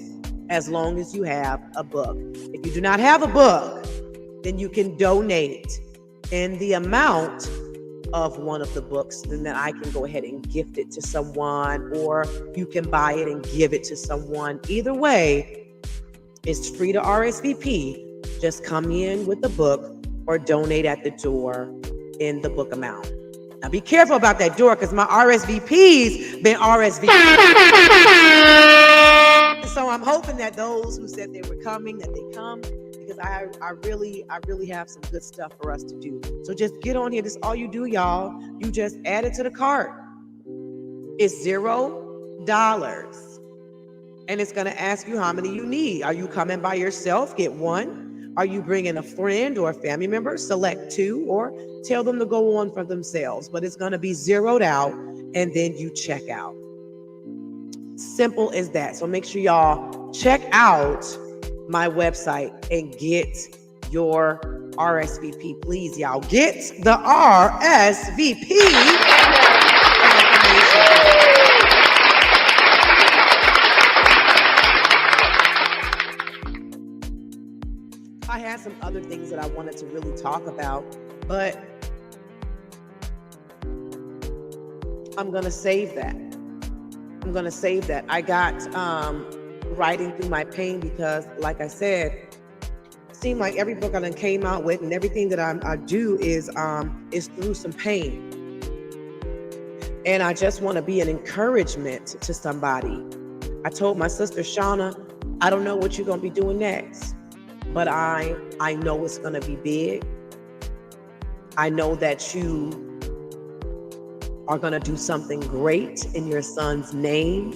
as long as you have a book. If you do not have a book, then you can donate in the amount of one of the books, then I can go ahead and gift it to someone, or you can buy it and give it to someone. Either way, it's free to RSVP. Just come in with the book or donate at the door in the book amount. Now be careful about that door, because my RSVP's been RSVP. So I'm hoping that those who said they were coming, that they come, because I really have some good stuff for us to do. So just get on here. This is all you do, y'all. You just add it to the cart. It's $0. And it's going to ask you how many you need. Are you coming by yourself? Get one. Are you bringing a friend or a family member? Select two, or tell them to go on for themselves. But it's going to be zeroed out, and then you check out. Simple as that. So make sure y'all check out my website and get your RSVP. Please, y'all, get the RSVP. I had some other things that I wanted to really talk about, but I'm going to save that. I got writing through my pain because, like I said, it seemed like every book I done came out with and everything that I do is through some pain. And I just want to be an encouragement to somebody. I told my sister, Shauna, I don't know what you're going to be doing next, but I know it's going to be big. I know that you are going to do something great in your son's name.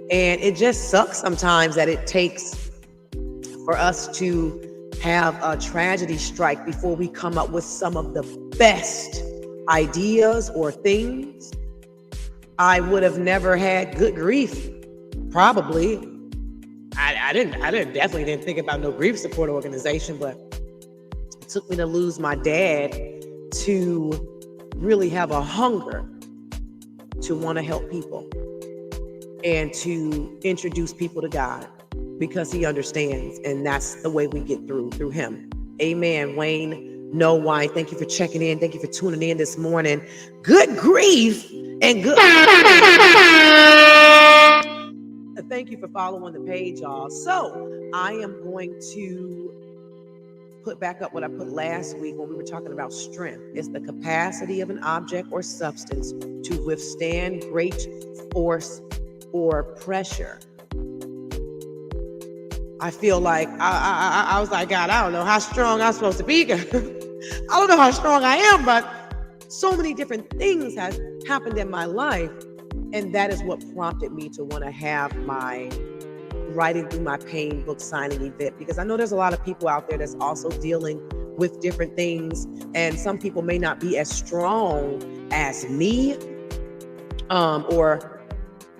And it just sucks sometimes that it takes for us to have a tragedy strike before we come up with some of the best ideas or things. I would have never had good grief, probably. I definitely didn't think about no grief support organization, but it took me to lose my dad to really have a hunger to want to help people and to introduce people to God, because he understands, and that's the way we get through him. Amen. Wayne, no why. Thank you for checking in. Thank you for tuning in this morning. Good grief and good. Thank you for following the page, y'all. So I am going to put back up what I put last week when we were talking about strength. It's the capacity of an object or substance to withstand great force or pressure. I feel like I was like, God, I don't know how strong I'm supposed to be. I don't know how strong I am, but so many different things have happened in my life. And that is what prompted me to want to have my Writing Through My Pain book signing event, because I know there's a lot of people out there that's also dealing with different things. And some people may not be as strong as me, or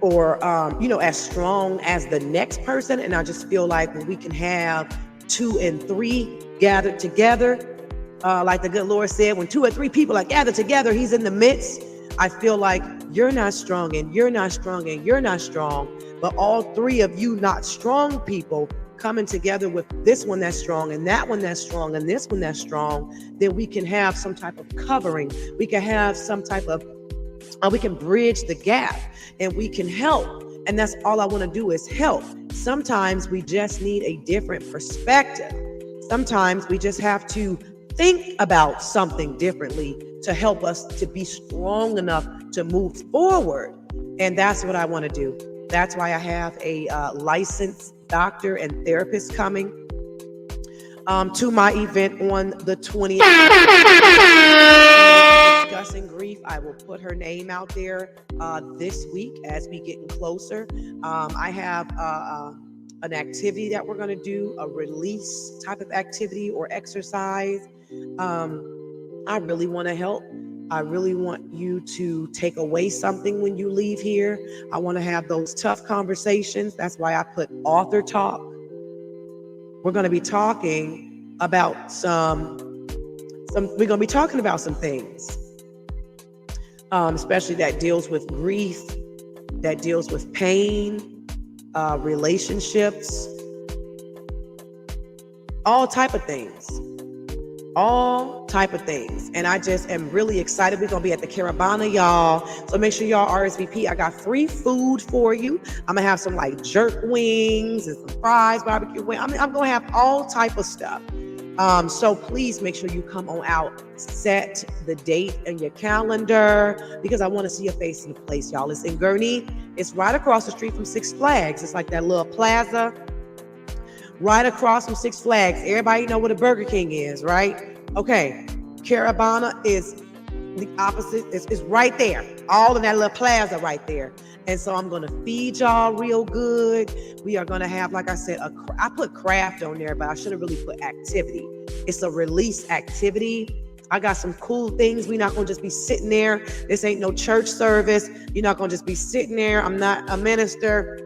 as strong as the next person. And I just feel like when we can have 2 and 3 gathered together, like the good Lord said, when 2 or 3 people are gathered together, he's in the midst. I feel like you're not strong and you're not strong and you're not strong, but all 3 of you not strong people coming together with this one that's strong and that one that's strong and this one that's strong, then we can have some type of covering. We can have some type of, we can bridge the gap and we can help. And that's all I want to do is help. Sometimes we just need a different perspective. Sometimes we just have to think about something differently to help us to be strong enough to move forward. And that's what I want to do. That's why I have a licensed doctor and therapist coming to my event on the 20th. Discussing grief. I will put her name out there this week as we getting closer. I have an activity that we're going to do, a release type of activity or exercise. I really want to help. I really want you to take away something when you leave here. I want to have those tough conversations. That's why I put author talk. We're going to be talking about we're going to be talking about some things, especially that deals with grief, that deals with pain, relationships, all type of things. And I just am really excited. We're going to be at the Caravana, y'all. So make sure y'all RSVP. I got free food for you. I'm going to have some like jerk wings and some fries, barbecue wings. I'm going to have all type of stuff. So please make sure you come on out, set the date in your calendar, because I want to see your face in the place, y'all. It's in Gurnee. It's right across the street from Six Flags. It's like that little plaza right across from Six Flags. Everybody know what a Burger King is, right? Okay. Caravana is the opposite. It's right there. All in that little plaza right there. And so I'm going to feed y'all real good. We are going to have, like I said, I put craft on there, but I should have really put activity. It's a release activity. I got some cool things. We're not going to just be sitting there. This ain't no church service. You're not going to just be sitting there. I'm not a minister,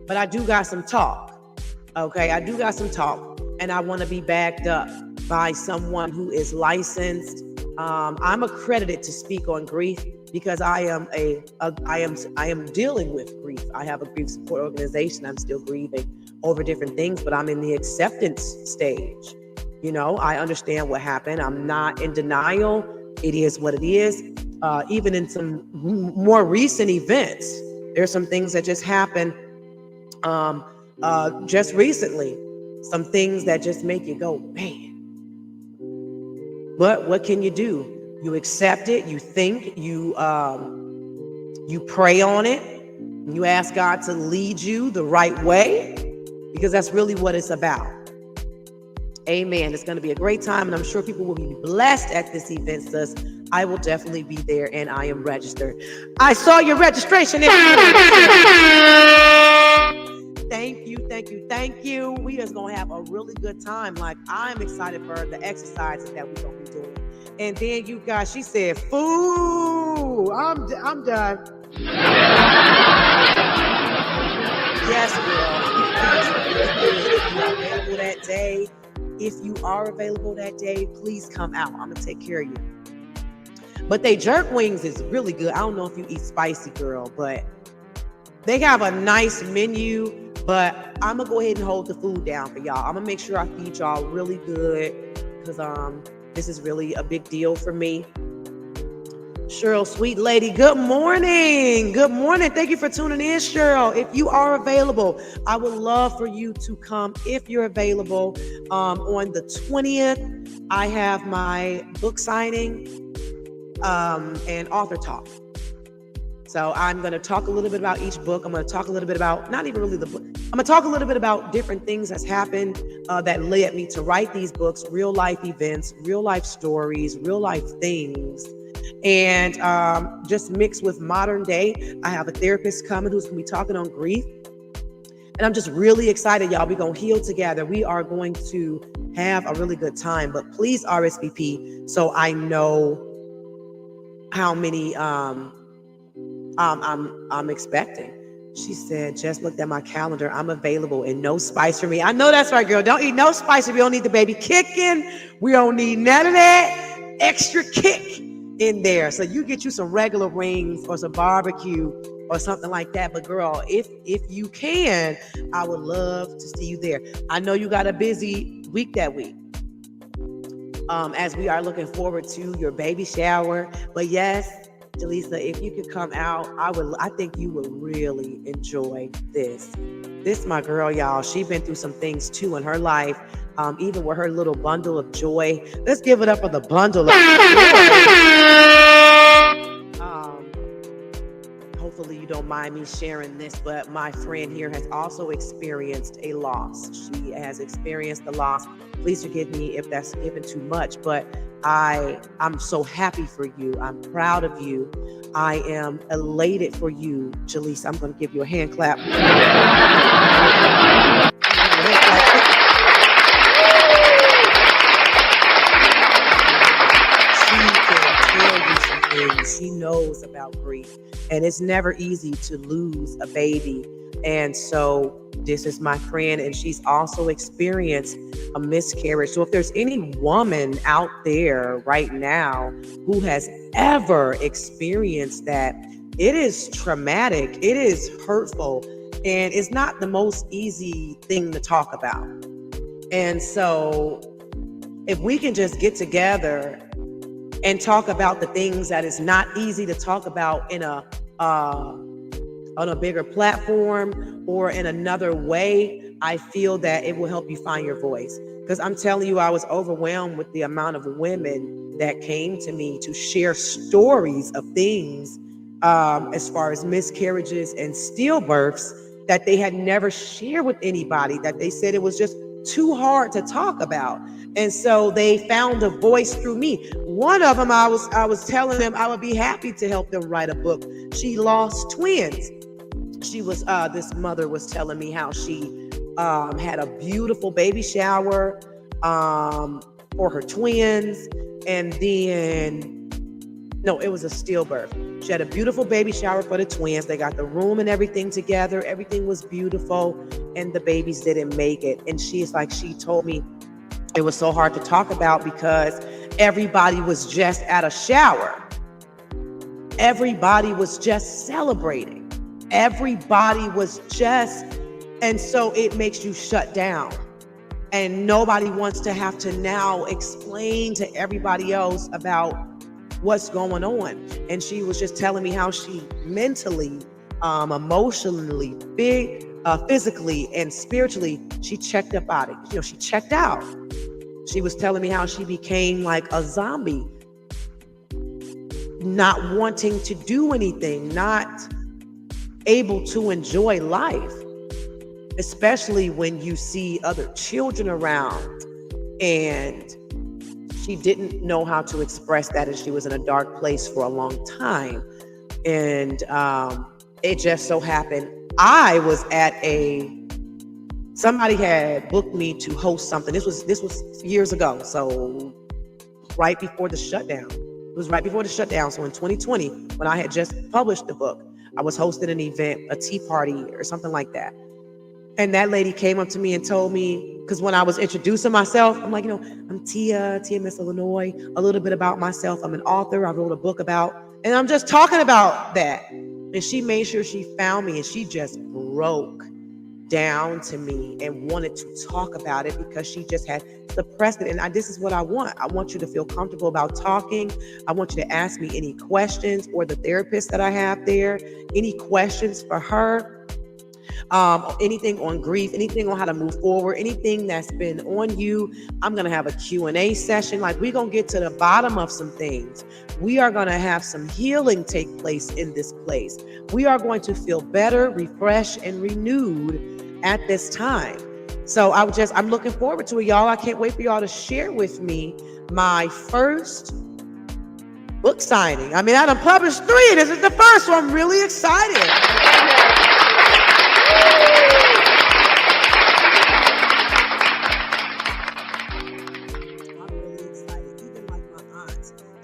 but I do got some talk. Okay, I do got some talk, and I want to be backed up by someone who is licensed. I'm accredited to speak on grief because I am dealing with grief. I have a grief support organization. I'm still grieving over different things, but I'm in the acceptance stage. You know, I understand what happened. I'm not in denial. It is what it is. Even in some more recent events, there's some things that just happened just recently. Some things that just make you go, man. But what can you do? You accept it. You think. You pray on it. You ask God to lead you the right way, because that's really what it's about. Amen. It's going to be a great time, and I'm sure people will be blessed at this event. Sis, I will definitely be there, and I am registered. I saw your registration. Thank you. We just going to have a really good time. Like, I'm excited for the exercises that we're going to be doing. And then you guys, she said, "Fool, I'm done." Yes, girl. If you are available that day, please come out. I'm going to take care of you. But they jerk wings is really good. I don't know if you eat spicy, girl, but they have a nice menu. But I'm going to go ahead and hold the food down for y'all. I'm going to make sure I feed y'all really good, because this is really a big deal for me. Cheryl, sweet lady, good morning. Good morning. Thank you for tuning in, Cheryl. If you are available, I would love for you to come if you're available. On the 20th, I have my book signing and author talk. So I'm going to talk a little bit about each book. I'm going to talk a little bit about, not even really the book, I'm going to talk a little bit about different things that's happened that led me to write these books, real life events, real life stories, real life things. And just mixed with modern day. I have a therapist coming who's going to be talking on grief. And I'm just really excited, y'all. We're going to heal together. We are going to have a really good time. But please RSVP so I know how many I'm expecting. She said, just looked at my calendar. I'm available and no spice for me. I know that's right, girl. Don't eat no spice if you don't need the baby kicking. We don't need none of that extra kick in there. So you get you some regular wings or some barbecue or something like that. But girl, if you can, I would love to see you there. I know you got a busy week that week. As we are looking forward to your baby shower. But yes, Jaleesa, if you could come out, I think you would really enjoy this. This, my girl, y'all, she's been through some things too in her life, even with her little bundle of joy. Let's give it up for the bundle of joy. Hopefully you don't mind me sharing this, but my friend here has also experienced a loss. She has experienced the loss. Please forgive me if that's given too much, but I'm so happy for you. I'm proud of you. I am elated for you, Jaleesa. I'm going to give you a hand clap. She knows about grief, and it's never easy to lose a baby. And so this is my friend, and she's also experienced a miscarriage. So if there's any woman out there right now who has ever experienced that, it is traumatic, it is hurtful, and it's not the most easy thing to talk about. And so if we can just get together and talk about the things that is not easy to talk about in on a bigger platform or in another way, I feel that it will help you find your voice. Because I'm telling you, I was overwhelmed with the amount of women that came to me to share stories of things as far as miscarriages and stillbirths that they had never shared with anybody, that they said it was just too hard to talk about. And so they found a voice through me. One of them, I was telling them I would be happy to help them write a book. She lost twins. She was, this mother was telling me how she had a beautiful baby shower for her twins. And then, no, it was a stillbirth. She had a beautiful baby shower for the twins. They got the room and everything together. Everything was beautiful. And the babies didn't make it. And she told me it was so hard to talk about because everybody was just at a shower. Everybody was just celebrating. Everybody was just, and so it makes you shut down. And nobody wants to have to now explain to everybody else about what's going on. And she was just telling me how she mentally, emotionally, physically, and spiritually, she checked up out. She checked out. She was telling me how she became like a zombie, not wanting to do anything, not able to enjoy life, especially when you see other children around. And she didn't know how to express that, and she was in a dark place for a long time. And it just so happened I was at somebody had booked me to host something. This was years ago, so right before the shutdown. It was right before the shutdown. So in 2020, when I had just published the book, I was hosting an event, a tea party or something like that. And that lady came up to me and told me, because when I was introducing myself, I'm like, I'm Tia Miss Illinois, a little bit about myself. I'm an author. I wrote a book about, and I'm just talking about that. And she made sure she found me, and she just broke down to me and wanted to talk about it because she just had suppressed it. And this is what I want. I want you to feel comfortable about talking. I want you to ask me any questions, or the therapist that I have there, any questions for her. Anything on grief, anything on how to move forward, anything that's been on you. I'm going to have a Q&A session. Like, we're going to get to the bottom of some things. We are going to have some healing take place in this place. We are going to feel better, refreshed, and renewed at this time. So I'm looking forward to it, y'all. I can't wait for y'all to share with me my first book signing. I mean, I done published 3. This is the first, so I'm really excited.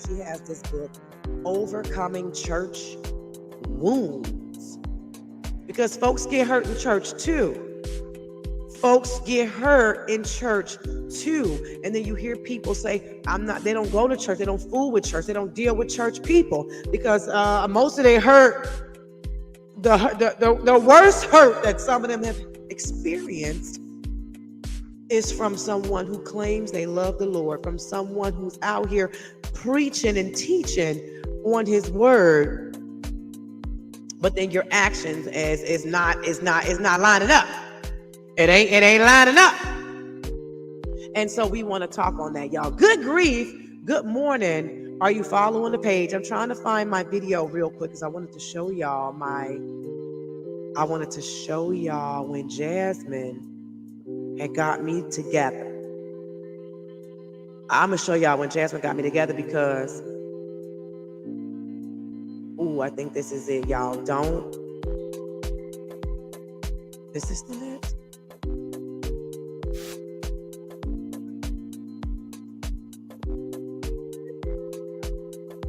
She has this book, Overcoming Church Wounds. Because folks get hurt in church too. Folks get hurt in church too. And then you hear people say, they don't go to church. They don't fool with church. They don't deal with church people. Because most of their hurt, the worst hurt that some of them have experienced is from someone who claims they love the Lord, from someone who's out here preaching and teaching on his word, but then your actions is not lining up. It ain't lining up. And so we want to talk on that, y'all. Good grief. Good morning. Are you following the page? I'm trying to find my video real quick because I wanted to show y'all when Jasmine had got me together. I'm going to show y'all when Jasmine got me together because, I think this is it, y'all. Is this the next?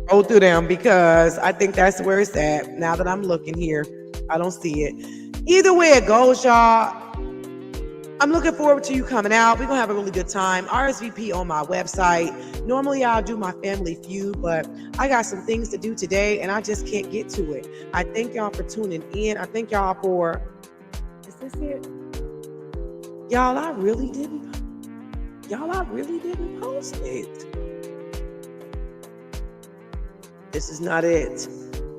Go through them because I think that's where it's at. Now that I'm looking here, I don't see it. Either way it goes, y'all, I'm looking forward to you coming out. We're going to have a really good time. RSVP on my website. Normally, I'll do my family feud, but I got some things to do today, and I just can't get to it. I thank y'all for tuning in. I thank y'all for... Is this it? Y'all, I really didn't post it. This is not it.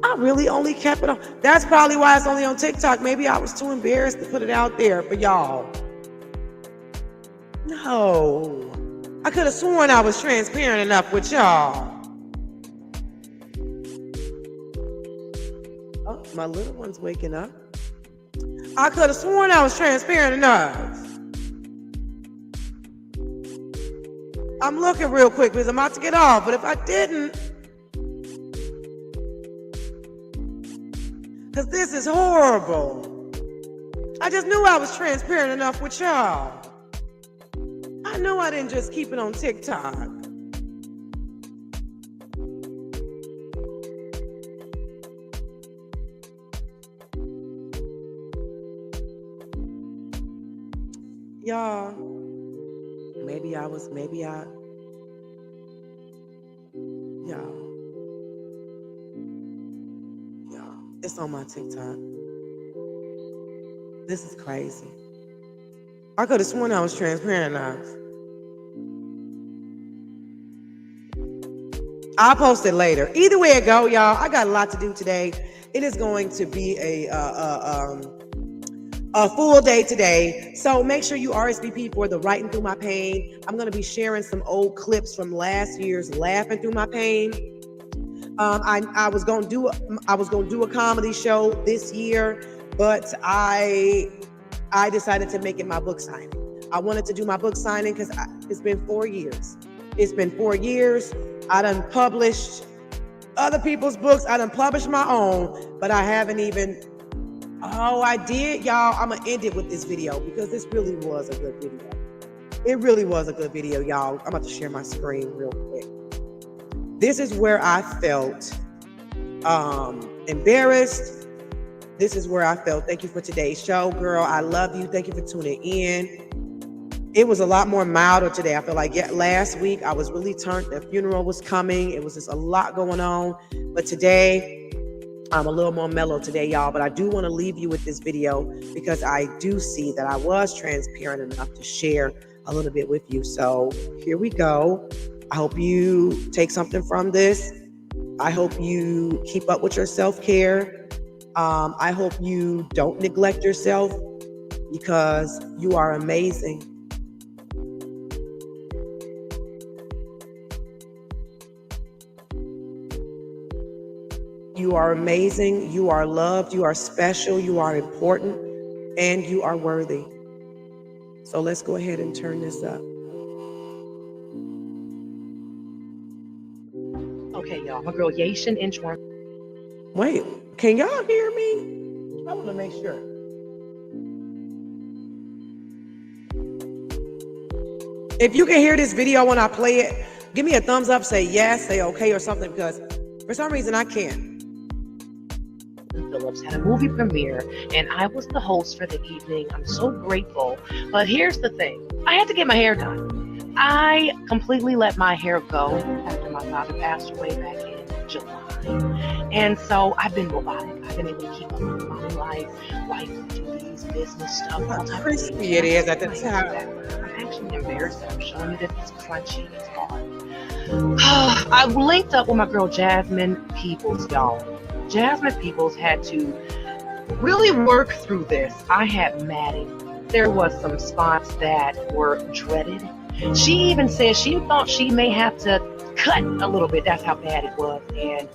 I really only kept it on. That's probably why it's only on TikTok. Maybe I was too embarrassed to put it out there for y'all. No, I could have sworn I was transparent enough with y'all. Oh, my little one's waking up. I could have sworn I was transparent enough. I'm looking real quick because I'm about to get off, but if I didn't, because this is horrible. I just knew I was transparent enough with y'all. I know I didn't just keep it on TikTok. Y'all, y'all, it's on my TikTok. This is crazy. I could have sworn I was transparent enough. I'll post it later. Either way it go, y'all, I got a lot to do today. It is going to be a full day today. So make sure you RSVP for the Writing Through My Pain. I'm going to be sharing some old clips from last year's Laughing Through My Pain. I was going to do a comedy show this year, but I decided to make it my book signing. I wanted to do my book signing because it's been 4 years. It's been 4 years. I done published other people's books. I done published my own, but I haven't even... Oh, I did, y'all. I'm going to end it with this video because this really was a good video. It really was a good video, y'all. I'm about to share my screen real quick. This is where I felt embarrassed. This is where I felt. Thank you for today's show, girl. I love you. Thank you for tuning in. It was a lot more milder today. I feel like last week I was really turned. The funeral was coming. It was just a lot going on. But today I'm a little more mellow today, y'all, but I do want to leave you with this video because I do see that I was transparent enough to share a little bit with you. So here we go. I hope you take something from this. I hope you keep up with your self-care. I hope you don't neglect yourself because you are amazing. You are amazing. You are loved. You are special. You are important. And you are worthy. So let's go ahead and turn this up. Okay, y'all. My girl Yation Inchworm. Wait, can y'all hear me? I want to make sure. If you can hear this video when I play it, give me a thumbs up, say yes, say okay or something, because for some reason I can't. Phillips had a movie premiere, and I was the host for the evening. I'm so grateful. But here's the thing. I had to get my hair done. I completely let my hair go after my father passed away back in July. And so I've been robotic. I've been able to keep up with my life duties, business stuff, all type of Crispy things. it is at the time. I'm actually embarrassed that I'm showing you this. It's crunchy. It's hard. I linked up with my girl Jasmine Peoples, y'all. Jasmine Peoples had to really work through this. I had matting. There was some spots that were dreaded. She even said she thought she may have to cut a little bit. That's how bad it was. And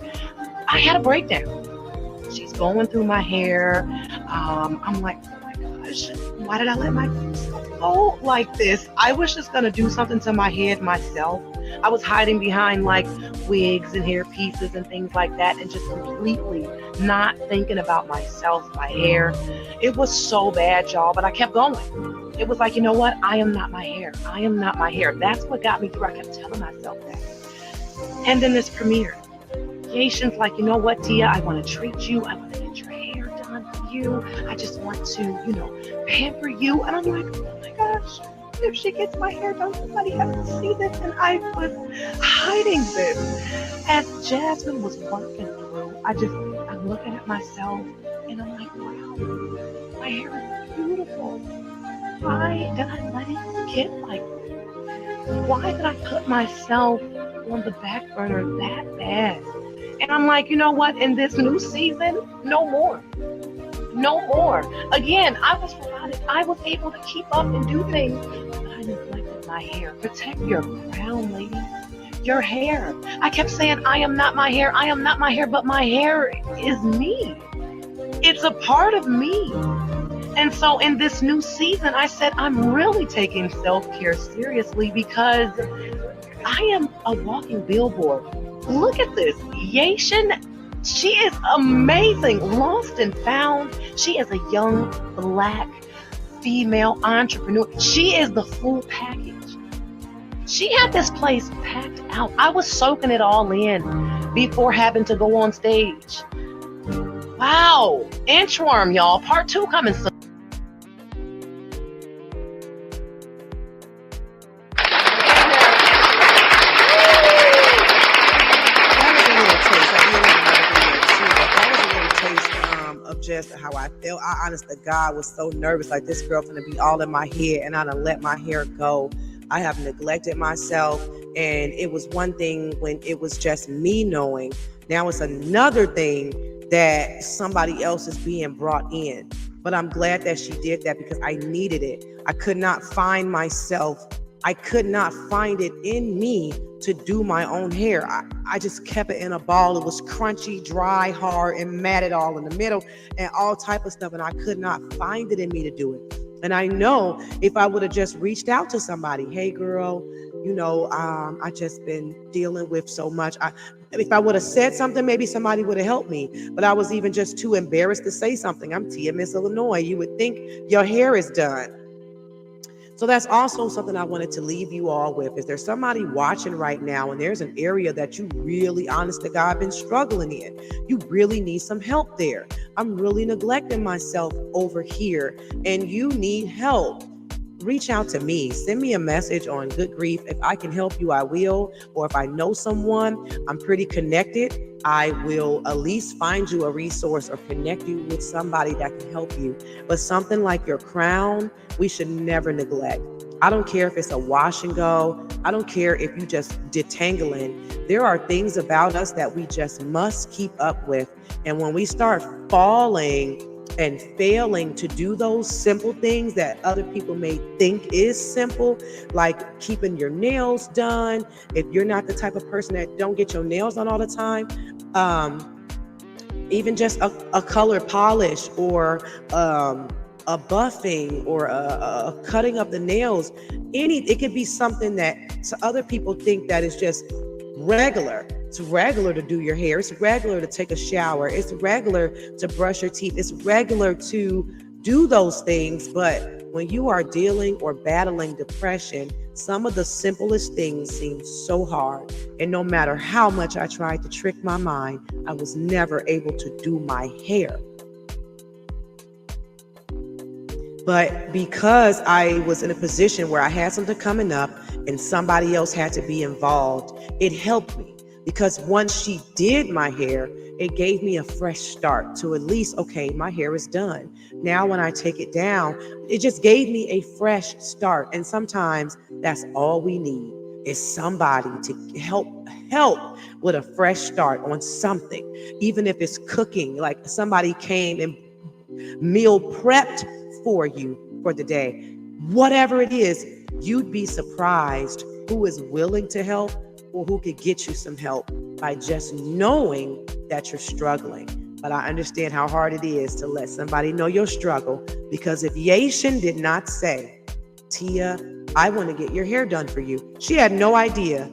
I had a breakdown. She's going through my hair. I'm like, oh my gosh, why did I let myself go like this? I was just going to do something to my head myself. I was hiding behind like wigs and hair pieces and things like that and just completely not thinking about myself, my hair. It was so bad, y'all, but I kept going. It was like, you know what? I am not my hair. I am not my hair. That's what got me through. I kept telling myself that. And then this premiere. Yation's like, you know what, Tia? I want to treat you. I want to get your hair done for you. I just want to, pamper you. And I'm like, oh my gosh. If she gets my hair done, somebody has to see this, and I was hiding this. As Jasmine was working through, I'm looking at myself, and I'm like, wow, my hair is beautiful. Why did I let it get like this? Why did I put myself on the back burner that bad? And I'm like, you know what? In this new season, no more. No more. Again, I was robotic. I was able to keep up and do things, but I neglected my hair. Protect your crown, ladies. Your hair. I kept saying, I am not my hair. I am not my hair, but my hair is me. It's a part of me. And so in this new season, I said, I'm really taking self-care seriously because I am a walking billboard. Look at this. Yation. She is amazing, lost and found. She is a young Black female entrepreneur. She is the full package. She had this place packed out. I was soaking it all in before having to go on stage. Wow, Inchworm, y'all. Part 2 coming soon. Just how I felt. I honest to God was so nervous, like this girl gonna be all in my head, and I done let my hair go. I have neglected myself, and it was one thing when it was just me knowing. Now it's another thing that somebody else is being brought in. But I'm glad that she did that because I needed it. I could not find myself. I could not find it in me to do my own hair. I just kept it in a ball. It was crunchy, dry, hard, and matted all in the middle and all type of stuff. And I could not find it in me to do it. And I know if I would have just reached out to somebody, hey girl, I just been dealing with so much. If I would have said something, maybe somebody would have helped me. But I was even just too embarrassed to say something. I'm Tia, Miss Illinois. You would think your hair is done. So that's also something I wanted to leave you all with. Is there somebody watching right now and there's an area that you really, honest to God, been struggling in? You really need some help there. I'm really neglecting myself over here and you need help. reach out to me. Send me a message on Good Grief. If I can help you, I will. Or if I know someone, I'm pretty connected, I will at least find you a resource or connect you with somebody that can help you. But something like your crown, we should never neglect. I don't care if it's a wash and go. I don't care if you just detangling. There are things about us that we just must keep up with. And when we start falling and failing to do those simple things that other people may think is simple, like keeping your nails done. If you're not the type of person that don't get your nails done all the time, even just a color polish or a buffing or a cutting of the nails, it could be something that other people think that is just regular. It's regular to do your hair. It's regular to take a shower. It's regular to brush your teeth. It's regular to do those things. But when you are dealing or battling depression, some of the simplest things seem so hard. And no matter how much I tried to trick my mind, I was never able to do my hair. But because I was in a position where I had something coming up and somebody else had to be involved, it helped me. Because once she did my hair, it gave me a fresh start to at least, okay, my hair is done. Now when I take it down, it just gave me a fresh start. And sometimes that's all we need is somebody to help with a fresh start on something. Even if it's cooking, like somebody came and meal prepped for you for the day. Whatever it is, you'd be surprised who is willing to help or who could get you some help by just knowing that you're struggling. But I understand how hard it is to let somebody know your struggle, because if Yashin did not say, Tia, I want to get your hair done for you, she had no idea.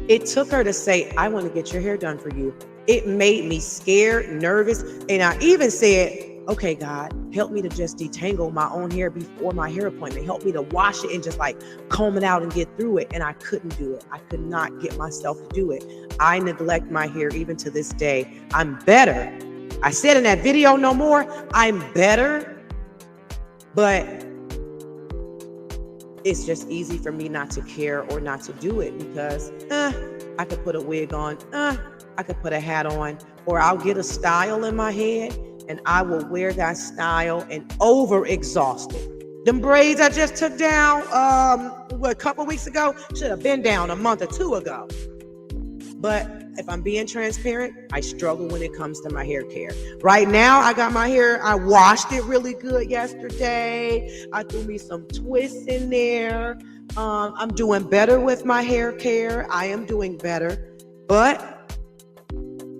It took her to say, I want to get your hair done for you. It made me scared, nervous, and I even said, okay, God, help me to just detangle my own hair before my hair appointment. Help me to wash it and just like comb it out and get through it. And I couldn't do it. I could not get myself to do it. I neglect my hair even to this day. I'm better. I said in that video, no more, I'm better, but it's just easy for me not to care or not to do it because I could put a wig on, I could put a hat on, or I'll get a style in my head and I will wear that style and over-exhaust it. Them braids I just took down a couple weeks ago should have been down a month or two ago. But if I'm being transparent, I struggle when it comes to my hair care. Right now, I got my hair, I washed it really good yesterday. I threw me some twists in there. I'm doing better with my hair care. I am doing better, but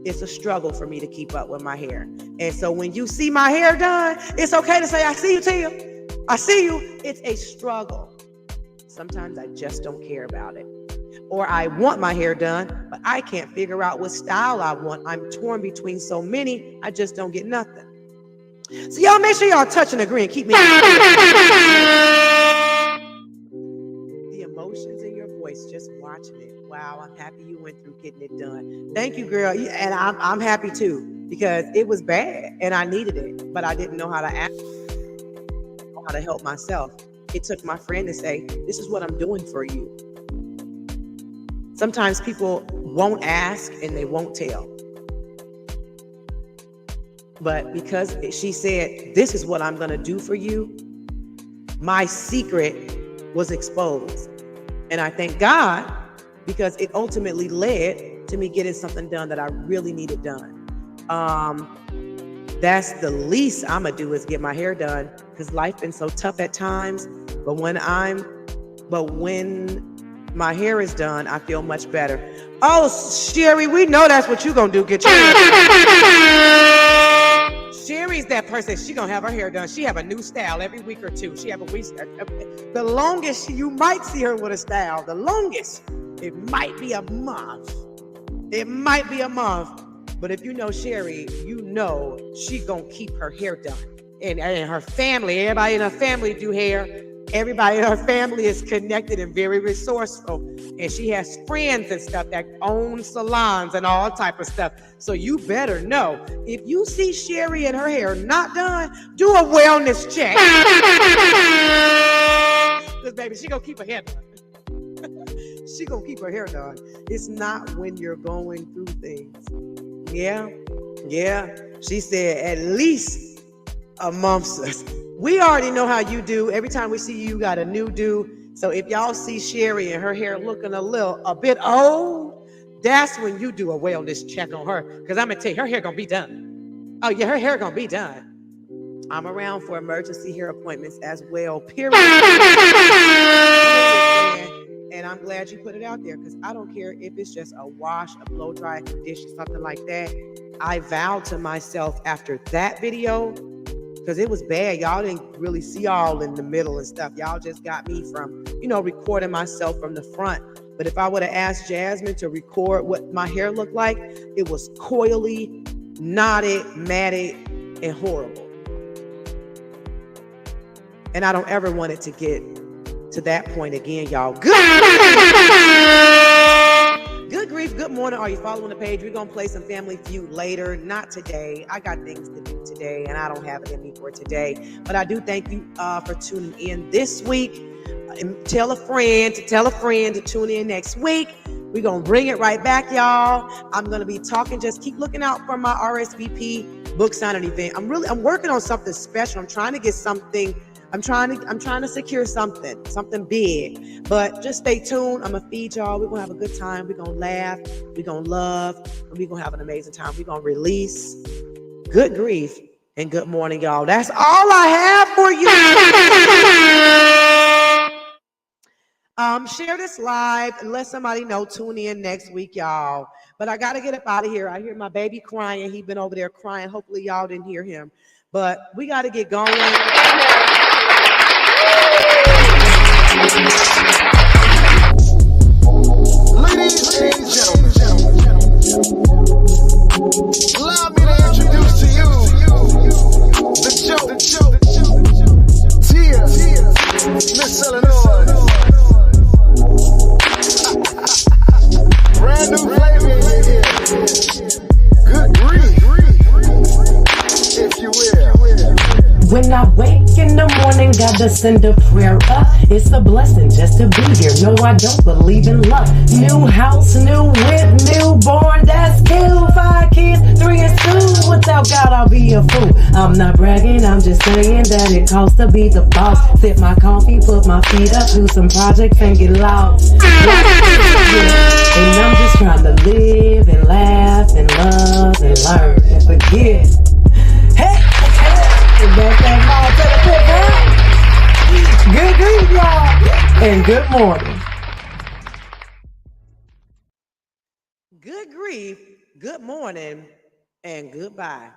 it's a struggle for me to keep up with my hair. And so when you see my hair done, it's okay to say, I see you, Tia. I see you. It's a struggle. Sometimes I just don't care about it. Or I want my hair done, but I can't figure out what style I want. I'm torn between so many, I just don't get nothing. So y'all make sure y'all touch and agree and keep me. The emotions in your voice, just watching it. Wow, I'm happy you went through getting it done. Thank you, girl. And I'm happy too, because it was bad and I needed it, but I didn't know how to act, how to help myself. It took my friend to say, this is what I'm doing for you. Sometimes people won't ask and they won't tell. But because she said, this is what I'm going to do for you, my secret was exposed. And I thank God, because it ultimately led to me getting something done that I really needed done. That's the least I'm going to do is get my hair done, because life been so tough at times. But when my hair is done, I feel much better. Oh, Sherry, we know that's what you're going to do. Get your hair done. Sherry's that person. She going to have her hair done. She have a new style every week or two. She have a week. The longest you might see her with a style, the longest, it might be a month. It might be a month. But if you know Sherry, you know she going to keep her hair done. And her family, everybody in her family do hair. Everybody in her family is connected and very resourceful. And she has friends and stuff that own salons and all type of stuff. So you better know, if you see Sherry and her hair not done, do a wellness check. Because baby, she gonna keep her hair done. She gonna keep her hair done. It's not when you're going through things. Yeah. She said at least a month. We already know how you do. Every time we see you, you got a new do. So if y'all see Sherry and her hair looking a bit old, that's when you do a wellness check on her. Because I'm going to tell you, her hair going to be done. Oh, yeah, her hair going to be done. I'm around for emergency hair appointments as well, period. And I'm glad you put it out there because I don't care if it's just a wash, a blow dry, a condition, something like that. I vowed to myself after that video, because it was bad. Y'all didn't really see all in the middle and stuff. Y'all just got me from, recording myself from the front. But if I would have asked Jasmine to record what my hair looked like, it was coily, knotted, matted, and horrible. And I don't ever want it to get to that point again, y'all. Good grief, good morning. Are you following the page? We're going to play some Family Feud later. Not today. I got things to do today, and I don't have it in me for today. But I do thank you for tuning in this week. Tell a friend to tune in next week. We're going to bring it right back, y'all. I'm going to be talking. Just keep looking out for my RSVP book signing event. I'm working on something special. I'm trying to get something. I'm trying to secure something big, but just stay tuned. I'm going to feed y'all. We're going to have a good time. We're going to laugh. We're going to love, and we're going to have an amazing time. We're going to release. Good grief and good morning, y'all. That's all I have for you. Share this live and let somebody know. Tune in next week, y'all. But I got to get up out of here. I hear my baby crying. He's been over there crying. Hopefully y'all didn't hear him. But we got to get going. Ladies and gentlemen, allow me to introduce to you the joke, Tia, Miss Illinois. Brand new flavor in here. Good grief, if you will. When I wake in the morning, gotta send a prayer up. It's a blessing just to be here. No, I don't believe in luck. New house, new whip, newborn, that's cute. 5 kids, 3 in school. Without God, I'll be a fool. I'm not bragging, I'm just saying that it costs to be the boss. Sip my coffee, put my feet up, do some projects and get lost. And I'm just trying to live and laugh and love and learn and forget. Hey! That's that ball to the pit, huh? Good grief, y'all, and good morning. Good grief, good morning, and goodbye.